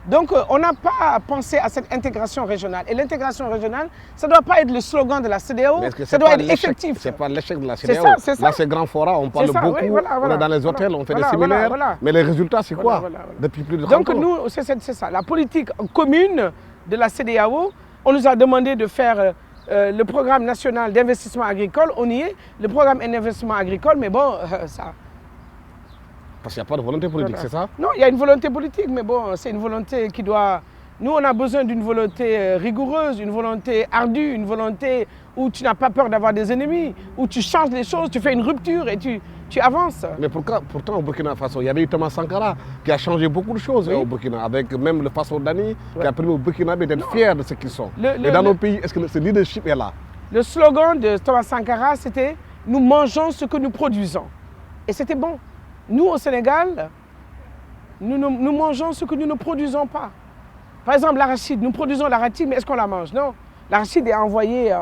Donc, on n'a pas pensé à cette intégration régionale. Et l'intégration régionale, ça ne doit pas être le slogan de la CEDEAO, ça doit être effectif. Ce n'est pas l'échec de la CEDEAO. C'est ça. Là, c'est grand fora, on parle beaucoup, oui, on est dans les hôtels, on fait des séminaires. Mais les résultats, c'est quoi depuis plus de 30 ans? Donc, nous, c'est ça. La politique commune de la CEDEAO, on nous a demandé de faire le programme national d'investissement agricole. On y est, le programme d'investissement agricole, mais bon, ça... Parce qu'il n'y a pas de volonté politique, c'est ça? Non, il y a une volonté politique, mais bon, c'est une volonté qui doit... Nous, on a besoin d'une volonté rigoureuse, une volonté ardue, une volonté où tu n'as pas peur d'avoir des ennemis, où tu changes les choses, tu fais une rupture et tu avances. Mais pourtant, au Burkina Faso, il y avait eu Thomas Sankara qui a changé beaucoup de choses au Burkina, avec même le Faso Dani, qui a permis au Burkina d'être fiers de ce qu'ils sont. Et dans nos pays, est-ce que ce leadership est là? Le slogan de Thomas Sankara, c'était « Nous mangeons ce que nous produisons ». Et c'était bon. Nous, au Sénégal, nous mangeons ce que nous ne produisons pas. Par exemple, l'arachide, nous produisons l'arachide, mais est-ce qu'on la mange? Non. L'arachide est envoyé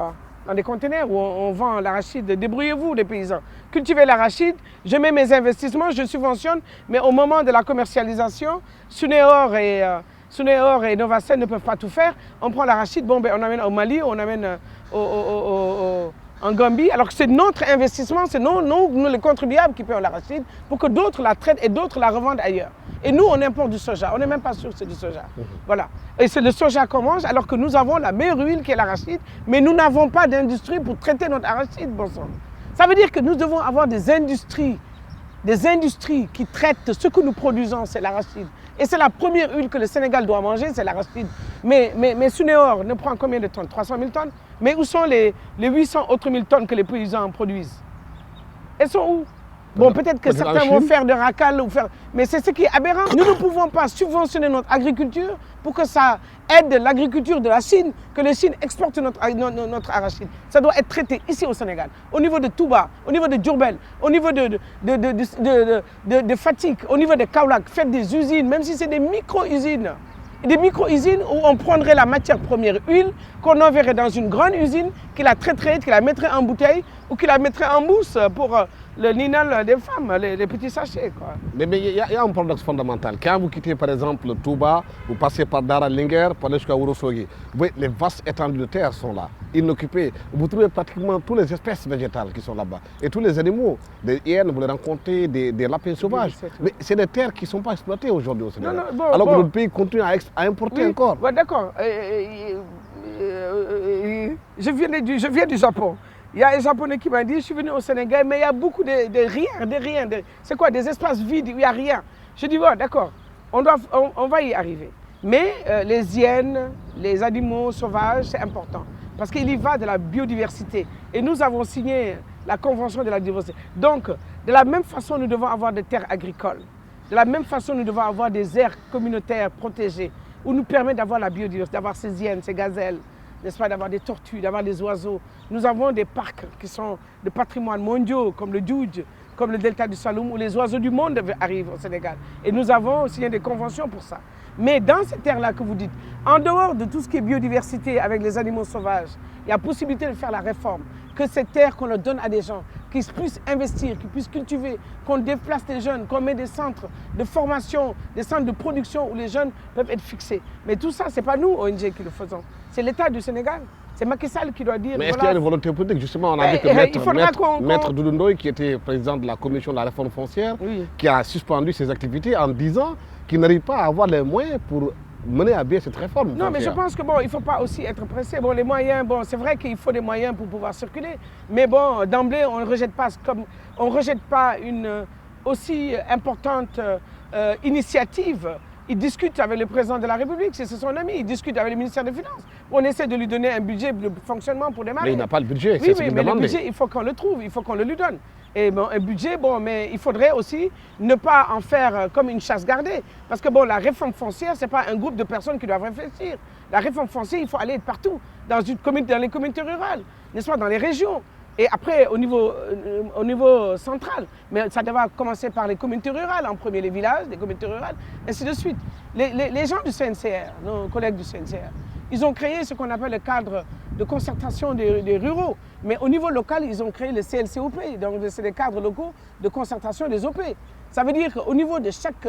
dans des conteneurs où on vend l'arachide. Débrouillez-vous, les paysans. Cultivez l'arachide, je mets mes investissements, je subventionne, mais au moment de la commercialisation, Suneor et Novacell ne peuvent pas tout faire. On prend l'arachide, bon, on amène au Mali, on amène en Gambie, alors que c'est notre investissement, c'est nous les contribuables qui payons l'arachide pour que d'autres la traitent et d'autres la revendent ailleurs. Et nous, on importe du soja, on n'est même pas sûr que c'est du soja. Voilà. Et c'est le soja qu'on mange, alors que nous avons la meilleure huile qui est l'arachide, mais nous n'avons pas d'industrie pour traiter notre arachide, bon sang. Ça veut dire que nous devons avoir des industries qui traitent ce que nous produisons, c'est l'arachide. Et c'est la première huile que le Sénégal doit manger, c'est l'arachide. Mais Suneor ne prend combien de tonnes? 300 000 tonnes. Mais où sont les 800 autres 1000 tonnes que les paysans produisent? Elles sont où? Bon, peut-être que certains vont faire de racal ou faire... Mais c'est ce qui est aberrant. Nous ne pouvons pas subventionner notre agriculture pour que ça aide l'agriculture de la Chine, que la Chine exporte notre arachide. Ça doit être traité ici au Sénégal, au niveau de Touba, au niveau de Diourbel, au niveau de Fatick, au niveau de Kaolack. Faites des usines, même si c'est des micro-usines. Des micro-usines où on prendrait la matière première huile, qu'on enverrait dans une grande usine, qui la traiterait, qui la mettrait en bouteille ou qui la mettrait en mousse pour le ninal des femmes, les petits sachets. Quoi. Mais il y a un paradoxe fondamental. Quand vous quittez par exemple Touba, vous passez par Dara Linguère, pour aller jusqu'à Ourossogui, les vastes étendues de terre sont là, inoccupées. Vous trouvez pratiquement toutes les espèces végétales qui sont là-bas. Et tous les animaux, des hyènes, vous les rencontrez, des lapins sauvages. Mais c'est des terres qui ne sont pas exploitées aujourd'hui au Sénégal. Alors que notre pays continue à importer encore. Ouais, d'accord. Je viens du Japon. Il y a un Japonais qui m'a dit, je suis venu au Sénégal, mais il y a beaucoup de rien. C'est quoi? Des espaces vides où il n'y a rien. Je dis, ouais, d'accord, on va y arriver. Mais les hyènes, les animaux sauvages, c'est important. Parce qu'il y va de la biodiversité. Et nous avons signé la Convention de la diversité. Donc, de la même façon, nous devons avoir des terres agricoles. De la même façon, nous devons avoir des aires communautaires protégées, où nous permet d'avoir la biodiversité, d'avoir ces hyènes, ces gazelles, n'est-ce pas, d'avoir des tortues, d'avoir des oiseaux. Nous avons des parcs qui sont de patrimoine mondiaux, comme le Djoudj, comme le delta du Saloum, où les oiseaux du monde arrivent au Sénégal. Et nous avons signé des conventions pour ça. Mais dans ces terres-là que vous dites, en dehors de tout ce qui est biodiversité avec les animaux sauvages, il y a possibilité de faire la réforme, que ces terres qu'on leur donne à des gens, qu'ils puissent investir, qu'ils puissent cultiver, qu'on déplace les jeunes, qu'on met des centres de formation, des centres de production où les jeunes peuvent être fixés. Mais tout ça, ce n'est pas nous, ONG, qui le faisons. C'est l'État du Sénégal. C'est Macky Sall qui doit dire... Mais est-ce qu'il y a une volonté politique? Justement, on a vu que Maître Doudou Ndoye, qui était président de la commission de la réforme foncière, qui a suspendu ses activités en disant qu'il n'arrive pas à avoir les moyens pour mener à bien cette réforme. Non, mais je pense que bon, il ne faut pas aussi être pressé. Bon, les moyens, bon, c'est vrai qu'il faut des moyens pour pouvoir circuler. Mais bon, d'emblée, on ne rejette pas une aussi importante initiative. Il discute avec le président de la République, c'est son ami, il discute avec le ministère des Finances. On essaie de lui donner un budget de fonctionnement pour démarrer. Mais il n'a pas le budget, oui, mais le budget, il faut qu'on le trouve, il faut qu'on le lui donne. Et bon, un budget, bon, mais il faudrait aussi ne pas en faire comme une chasse gardée. Parce que bon, la réforme foncière, ce n'est pas un groupe de personnes qui doivent réfléchir. La réforme foncière, il faut aller partout, dans les communautés rurales, n'est-ce pas, dans les régions. Et après, au niveau central. Mais ça devra commencer par les communautés rurales, en premier les villages, les communautés rurales, ainsi de suite. Les gens du CNCR, nos collègues du CNCR, ils ont créé ce qu'on appelle le cadre de concertation des ruraux. Mais au niveau local, ils ont créé le CLCOP, donc c'est des cadres locaux de concertation des OP. Ça veut dire qu'au niveau de chaque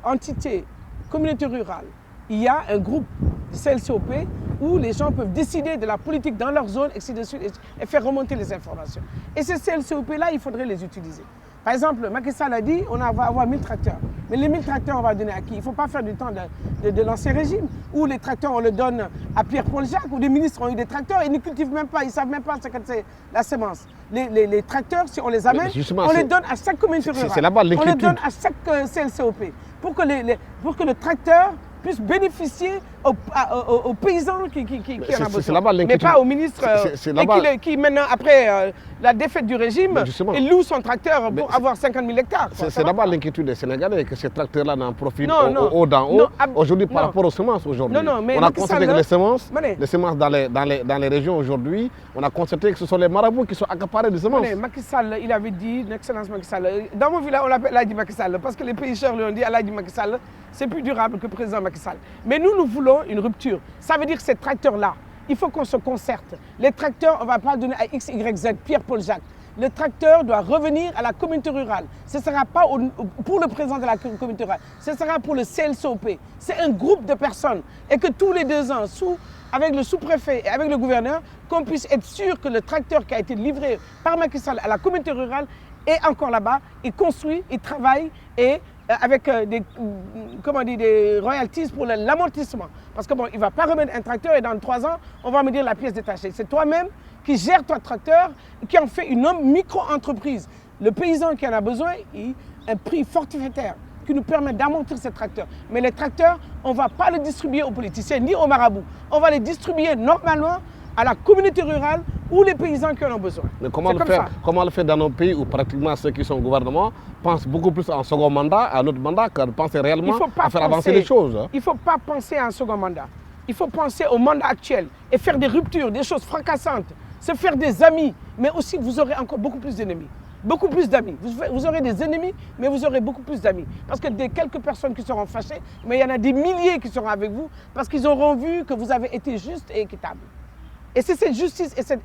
entité, communauté rurale, il y a un groupe du CLCOP où les gens peuvent décider de la politique dans leur zone, et ainsi de suite, et faire remonter les informations. Et ces CLCOP-là, il faudrait les utiliser. Par exemple, Macky Sall a dit on va avoir 1000 tracteurs. Mais les 1000 tracteurs, on va donner à qui? Il ne faut pas faire du temps de l'ancien régime, où les tracteurs, on les donne à Pierre-Paul Jacques, où les ministres ont eu des tracteurs, ils ne cultivent même pas, ils ne savent même pas ce que c'est la semence. Les tracteurs, si on les amène, on les donne à chaque communauté rurale. C'est là-bas l'inquiétude. On les donne à chaque CLCOP pour que le tracteur puisse bénéficier aux paysans qui en ont besoin. Mais pas aux ministres qui maintenant, après la défaite du régime, il loue son tracteur pour avoir 50 000 hectares. C'est d'abord l'inquiétude des Sénégalais que ces tracteurs-là n'en profitent au d'en haut. Aujourd'hui, par rapport aux semences, aujourd'hui, on a constaté que les semences dans les régions aujourd'hui, on a constaté que ce sont les marabouts qui sont accaparés des semences. Macky Sall, il avait dit, l'excellence Macky Sall, dans mon village, on l'appelle Aladji Macky Sall, parce que les pêcheurs lui ont dit Aladji Macky Sall, c'est plus durable que le président Macky Sall. Mais nous voulons une rupture. Ça veut dire que ces tracteurs-là, il faut qu'on se concerte. Les tracteurs, on ne va pas donner à X, Y, Z, Pierre-Paul Jacques. Le tracteur doit revenir à la communauté rurale. Ce ne sera pas pour le président de la communauté rurale, ce sera pour le CLCOP. C'est un groupe de personnes. Et que tous les 2 ans, avec le sous-préfet et avec le gouverneur, qu'on puisse être sûr que le tracteur qui a été livré par Macky Sall à la communauté rurale est encore là-bas, il construit, il travaille et avec des royalties pour l'amortissement. Parce que bon, il ne va pas remettre un tracteur et dans 3 ans, on va me dire la pièce détachée. C'est toi-même qui gères ton tracteur, qui en fait une micro-entreprise. Le paysan qui en a besoin, un prix forfaitaire qui nous permet d'amortir ces tracteurs. Mais les tracteurs, on ne va pas les distribuer aux politiciens ni aux marabouts. On va les distribuer normalement à la communauté rurale ou les paysans qui en ont besoin. Mais comment le faire dans nos pays où pratiquement ceux qui sont au gouvernement pensent beaucoup plus à un second mandat, à un autre mandat, qu'à penser réellement à faire avancer les choses? Il ne faut pas penser à un second mandat. Il faut penser au mandat actuel et faire des ruptures, des choses fracassantes, se faire des amis, mais aussi vous aurez encore beaucoup plus d'ennemis. Beaucoup plus d'amis. Vous aurez des ennemis, mais vous aurez beaucoup plus d'amis. Parce que des quelques personnes qui seront fâchées, mais il y en a des milliers qui seront avec vous parce qu'ils auront vu que vous avez été juste et équitable. Et c'est cette justice et cette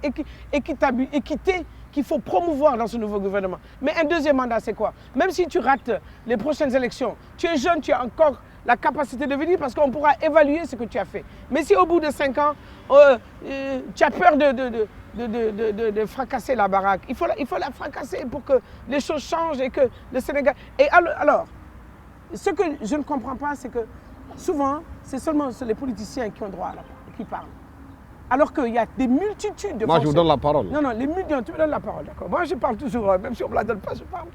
équité qu'il faut promouvoir dans ce nouveau gouvernement. Mais un deuxième mandat, c'est quoi? Même si tu rates les prochaines élections, tu es jeune, tu as encore la capacité de venir parce qu'on pourra évaluer ce que tu as fait. Mais si au bout de 5 ans, tu as peur de fracasser la baraque, il faut la fracasser pour que les choses changent et que le Sénégal... Et alors, ce que je ne comprends pas, c'est que souvent, c'est seulement les politiciens qui ont droit qui parlent. Alors qu'il y a des multitudes de... Moi, je vous donne la parole. Non, tu me donnes la parole, d'accord. Moi, je parle toujours, même si on ne me la donne pas, je parle.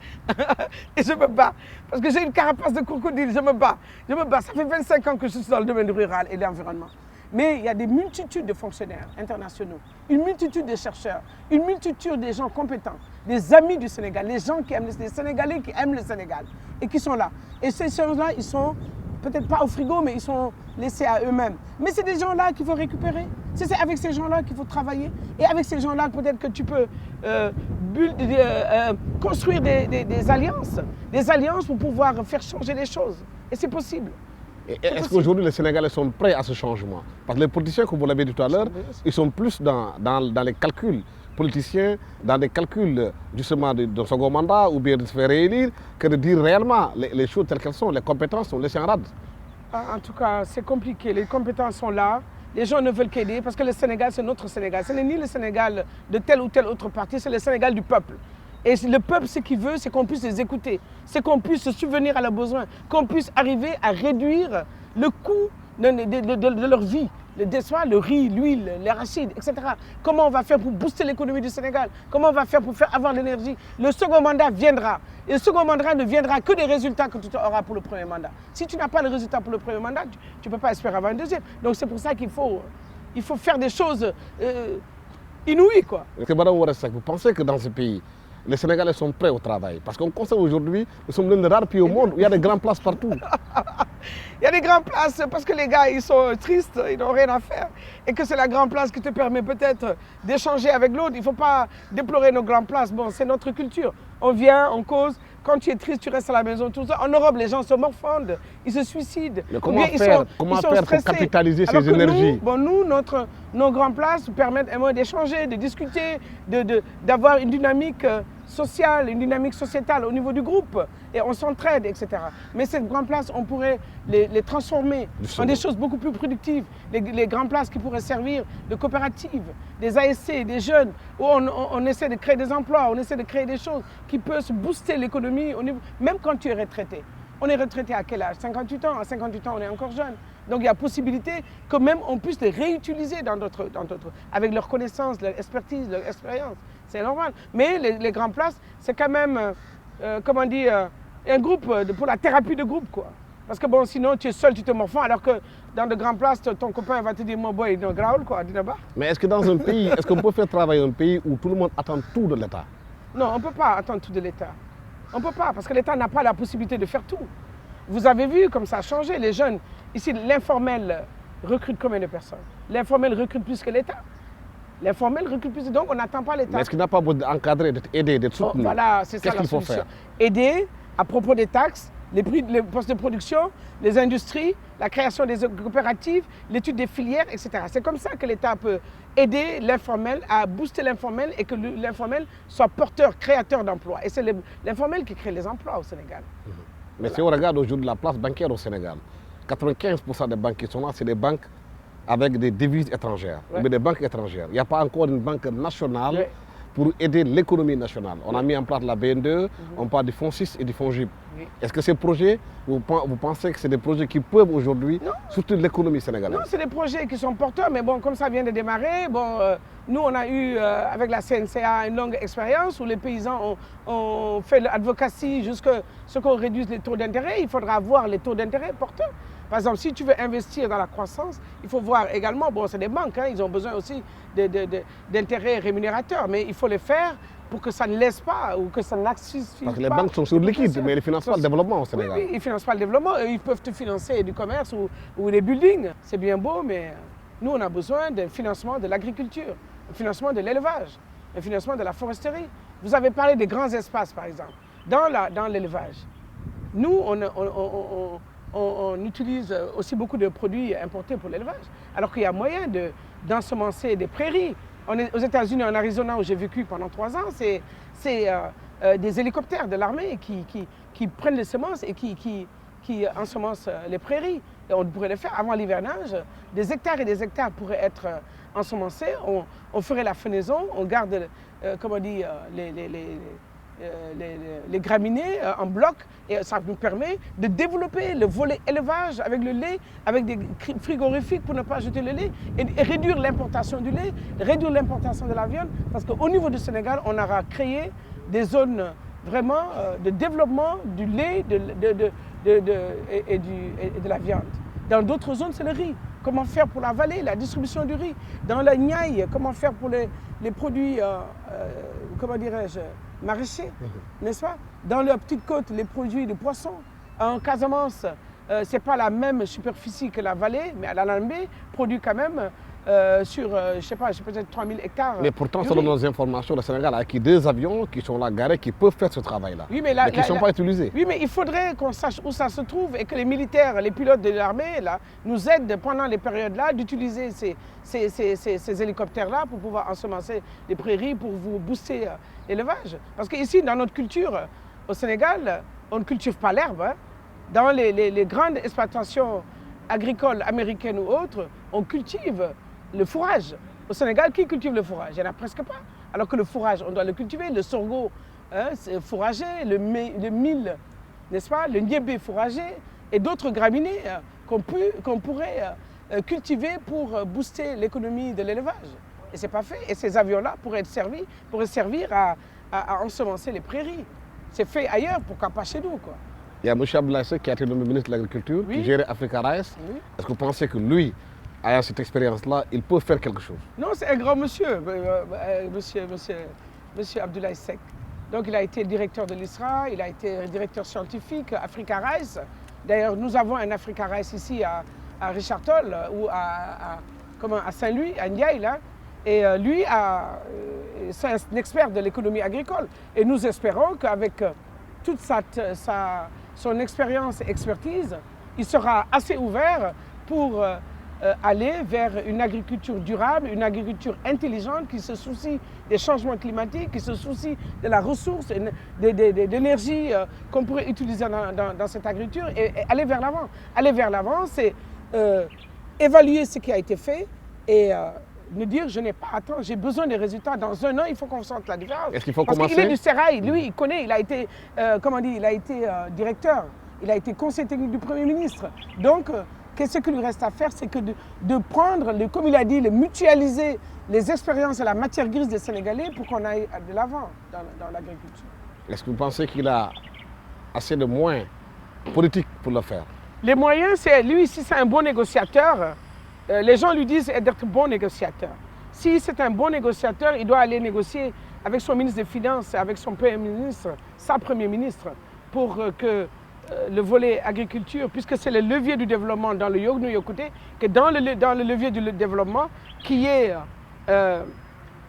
Et je me bats. Parce que j'ai une carapace de crocodile, je me bats. Ça fait 25 ans que je suis dans le domaine rural et de l'environnement. Mais il y a des multitudes de fonctionnaires internationaux, une multitude de chercheurs, une multitude de gens compétents, des amis du Sénégal, les gens qui aiment les Sénégalais qui aiment le Sénégal et qui sont là. Et ces gens-là, ils sont... peut-être pas au frigo, mais ils sont laissés à eux-mêmes. Mais c'est des gens-là qu'il faut récupérer. C'est avec ces gens-là qu'il faut travailler. Et avec ces gens-là, peut-être que tu peux construire des alliances pour pouvoir faire changer les choses. Et c'est possible. Est-ce qu'aujourd'hui les Sénégalais sont prêts à ce changement? Parce que les politiciens, comme vous l'avez dit tout à l'heure, ils sont plus dans les calculs politiciens, dans des calculs justement de second mandat ou bien de se faire réélire, que de dire réellement les choses telles qu'elles sont. Les compétences sont laissées en rade. En tout cas, c'est compliqué. Les compétences sont là. Les gens ne veulent qu'aider parce que le Sénégal, c'est notre Sénégal. Ce n'est ni le Sénégal de tel ou tel autre parti, c'est le Sénégal du peuple. Et le peuple, ce qu'il veut, c'est qu'on puisse les écouter, c'est qu'on puisse se subvenir à leurs besoins, qu'on puisse arriver à réduire le coût de leur vie. Le riz, l'huile, les arachides, etc. Comment on va faire pour booster l'économie du Sénégal? Comment on va faire pour faire avoir l'énergie? Le second mandat viendra. Et le second mandat ne viendra que des résultats que tu auras pour le premier mandat. Si tu n'as pas le résultat pour le premier mandat, tu ne peux pas espérer avoir un deuxième. Donc c'est pour ça qu'il faut faire des choses inouïes, quoi. Est-ce que Madame Woré-Seck, vous pensez que dans ce pays, les Sénégalais sont prêts au travail? Parce qu'on constate aujourd'hui, nous sommes l'un des rares pays au monde où il y a des grandes places partout. Il y a des grandes places parce que les gars, ils sont tristes, ils n'ont rien à faire. Et que c'est la grande place qui te permet peut-être d'échanger avec l'autre. Il ne faut pas déplorer nos grandes places. Bon, c'est notre culture. On vient, on cause. Quand tu es triste, tu restes à la maison, tout ça. En Europe, les gens se morfondent, ils se suicident. Mais comment faire pour capitaliser ces énergies? Nous, nos grandes places permettent d'échanger, de discuter, d'avoir une dynamique sociale, une dynamique sociétale au niveau du groupe. Et on s'entraide, etc. Mais ces grandes places, on pourrait les transformer en des choses beaucoup plus productives. Les grandes places qui pourraient servir de coopératives, des ASC, des jeunes, où on essaie de créer des emplois, on essaie de créer des choses qui peuvent booster l'économie, même quand tu es retraité. On est retraité à quel âge? 58 ans. À 58 ans, on est encore jeune. Donc il y a possibilité que même on puisse les réutiliser avec leurs connaissances, leur expertise, leur expérience. C'est normal. Mais les grandes places, c'est quand même, comment dire, un groupe pour la thérapie de groupe, quoi. Parce que bon, sinon tu es seul, tu te morfonds, alors que dans de grandes places, ton copain va te dire, mon boy, non, graoul, quoi, dis là-bas. Mais est-ce que dans un pays, est-ce qu'on peut faire travailler un pays où tout le monde attend tout de l'État? Non, on ne peut pas attendre tout de l'État. On ne peut pas, parce que l'État n'a pas la possibilité de faire tout. Vous avez vu comme ça a changé, les jeunes. Ici, l'informel recrute combien de personnes? L'informel recrute plus que l'État. L'informel recrute plus, donc on n'attend pas l'État. Mais est-ce qu'il n'a pas besoin d'encadrer, d'être aidé, d'être soutenu? Voilà, c'est ça la solution. Qu'est-ce qu'il faut faire? Aider à propos des taxes, les postes de production, les industries, la création des coopératives, l'étude des filières, etc. C'est comme ça que l'État peut aider l'informel à booster l'informel et que l'informel soit porteur, créateur d'emplois. Et c'est l'informel qui crée les emplois au Sénégal. Mais si on regarde aujourd'hui la place bancaire au Sénégal, 95% des banques qui sont là, c'est des banques avec des devises étrangères, mais des banques étrangères. Il n'y a pas encore une banque nationale pour aider l'économie nationale. On a mis en place la BN2, on parle du fonds 6 et du fonds JIP. Est-ce que ces projets, vous pensez que c'est des projets qui peuvent aujourd'hui soutenir l'économie sénégalaise? Non, c'est des projets qui sont porteurs, mais bon, comme ça vient de démarrer, bon, nous on a eu avec la CNCA une longue expérience où les paysans ont fait l'advocacy jusqu'à ce qu'on réduise les taux d'intérêt. Il faudra voir les taux d'intérêt porteurs. Par exemple, si tu veux investir dans la croissance, il faut voir également, bon, c'est des banques, hein, ils ont besoin aussi d'intérêts rémunérateurs, mais il faut les faire pour que ça ne laisse pas ou que ça n'assiste pas. Parce que les banques sont sur liquide, mais ils ne financent pas le développement au Sénégal. Oui, ils ne financent pas le développement. Ils peuvent te financer du commerce ou des buildings. C'est bien beau, mais nous, on a besoin d'un financement de l'agriculture, un financement de l'élevage, un financement de la foresterie. Vous avez parlé des grands espaces, par exemple. Dans l'élevage, nous, on utilise aussi beaucoup de produits importés pour l'élevage, alors qu'il y a moyen d'ensemencer des prairies. Aux États-Unis, en Arizona, où j'ai vécu pendant 3 ans, c'est des hélicoptères de l'armée qui prennent les semences et qui ensemencent les prairies. Et on pourrait le faire avant l'hivernage. Des hectares et des hectares pourraient être ensemencés. On ferait la fenaison, on garde, comment dire, les graminées en bloc, et ça nous permet de développer le volet élevage avec le lait, avec des frigorifiques pour ne pas jeter le lait et réduire l'importation du lait, réduire l'importation de la viande, parce qu'au niveau du Sénégal, on aura créé des zones vraiment de développement du lait et de la viande. Dans d'autres zones, c'est le riz. Comment faire pour la vallée, la distribution du riz. Dans la Niaï, comment faire pour les produits, comment dirais-je, maraîchers, n'est-ce pas? Dans la petite côte, les produits de poissons. En Casamance, ce n'est pas la même superficie que la vallée, mais à la Lambé, produit quand même sur, je ne sais pas, peut-être 3000 hectares. Mais pourtant, selon nos informations, le Sénégal a acquis 2 avions qui sont là garés, qui peuvent faire ce travail-là, oui, mais qui ne sont pas utilisés. Oui, mais il faudrait qu'on sache où ça se trouve et que les militaires, les pilotes de l'armée, là, nous aident pendant les périodes-là d'utiliser ces hélicoptères-là pour pouvoir ensemencer les prairies, pour vous booster l'élevage. Parce qu'ici, dans notre culture, au Sénégal, on ne cultive pas l'herbe. Hein. Dans les grandes exploitations agricoles américaines ou autres, on cultive le fourrage. Au Sénégal, qui cultive le fourrage? Il n'y en a presque pas. Alors que le fourrage, on doit le cultiver. Le sorgho, hein, c'est fourragé, le mil, n'est-ce pas? Le niébé fourragé et d'autres graminées qu'on pourrait cultiver pour booster l'économie de l'élevage. Et ce n'est pas fait. Et ces avions-là pourraient servir à ensemencer les prairies. C'est fait ailleurs, pourquoi pas chez nous, quoi. Il y a M. Abdoulaye Seck qui a été nommé ministre de l'Agriculture, qui gérait Africa Rice. Oui. Est-ce que vous pensez que lui, ayant cette expérience-là, il peut faire quelque chose? Non, c'est un grand monsieur, monsieur Abdoulaye Seck. Donc il a été directeur de l'ISRA, il a été directeur scientifique Africa Rice. D'ailleurs, nous avons un Africa Rice ici à Richard Toll ou à Saint-Louis, à Ndiaye, là. Et lui, c'est un expert de l'économie agricole. Et nous espérons qu'avec toute son expérience et expertise, il sera assez ouvert pour aller vers une agriculture durable, une agriculture intelligente qui se soucie des changements climatiques, qui se soucie de la ressource, de l'énergie qu'on pourrait utiliser dans cette agriculture et aller vers l'avant. Aller vers l'avant, c'est évaluer ce qui a été fait et me dire je n'ai pas à attendre, j'ai besoin des résultats. Dans un an, il faut qu'on sente la différence. Est-ce qu'il faut Parce commencer? qu'il est du Sérail, lui, il connaît, il a été, il a été directeur, il a été conseiller technique du Premier ministre. Donc, qu'est-ce qu'il lui reste à faire, c'est que de prendre, comme il a dit, de mutualiser les expériences et la matière grise des Sénégalais pour qu'on aille de l'avant dans l'agriculture. Est-ce que vous pensez qu'il a assez de moyens politiques pour le faire? Les moyens, c'est lui, si c'est un bon négociateur, les gens lui disent d'être bon négociateur. Si c'est un bon négociateur, il doit aller négocier avec son ministre des Finances, avec son Premier ministre, sa Premier ministre, pour que le volet agriculture, puisque c'est le levier du développement dans le Yognou-Yokouté, que dans le levier du développement, qu'il y ait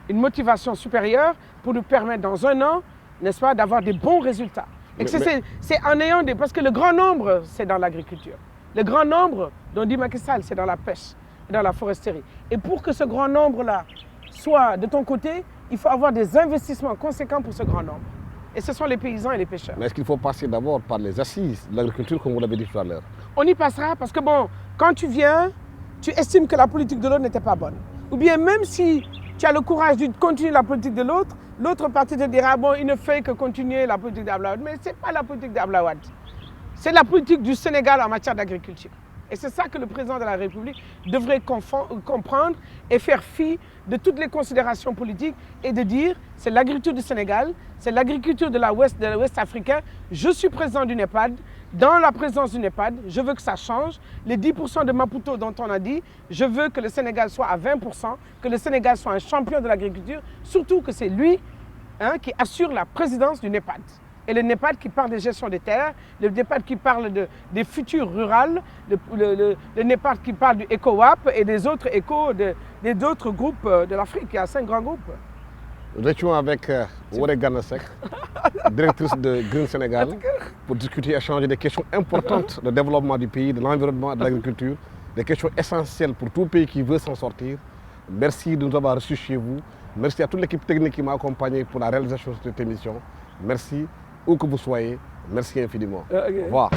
une motivation supérieure pour nous permettre dans un an, n'est-ce pas, d'avoir des bons résultats. Et c'est en ayant des... Parce que le grand nombre, c'est dans l'agriculture. Le grand nombre, dont dit Macky Sall, c'est dans la pêche, dans la foresterie. Et pour que ce grand nombre-là soit de ton côté, il faut avoir des investissements conséquents pour ce grand nombre. Et ce sont les paysans et les pêcheurs. Mais est-ce qu'il faut passer d'abord par les assises de l'agriculture, comme vous l'avez dit tout à l'heure? On y passera parce que bon, quand tu viens, tu estimes que la politique de l'autre n'était pas bonne. Ou bien même si tu as le courage de continuer la politique de l'autre, l'autre partie te dira, bon, il ne fait que continuer la politique d'Ablaouad. Mais ce n'est pas la politique d'Ablaouad. C'est la politique du Sénégal en matière d'agriculture. Et c'est ça que le président de la République devrait comprendre et faire fi de toutes les considérations politiques et de dire c'est l'agriculture du Sénégal, c'est l'agriculture de l'Ouest africain. Je suis président du NEPAD. Dans la présence du NEPAD, je veux que ça change. Les 10% de Maputo dont on a dit, je veux que le Sénégal soit à 20%, que le Sénégal soit un champion de l'agriculture, surtout que c'est lui qui assure la présidence du NEPAD. Et le NEPAD qui parle de gestion des terres, le NEPAD qui parle des futurs rurales, le NEPAD qui parle du ECOWAP et des autres des autres groupes de l'Afrique. Il y a 5 grands groupes. Nous étions avec Woré Ganasek, directrice de Green Sénégal, pour discuter et échanger des questions importantes de développement du pays, de l'environnement et de l'agriculture, des questions essentielles pour tout pays qui veut s'en sortir. Merci de nous avoir reçus chez vous. Merci à toute l'équipe technique qui m'a accompagné pour la réalisation de cette émission. Merci. Où que vous soyez, merci infiniment. Au revoir.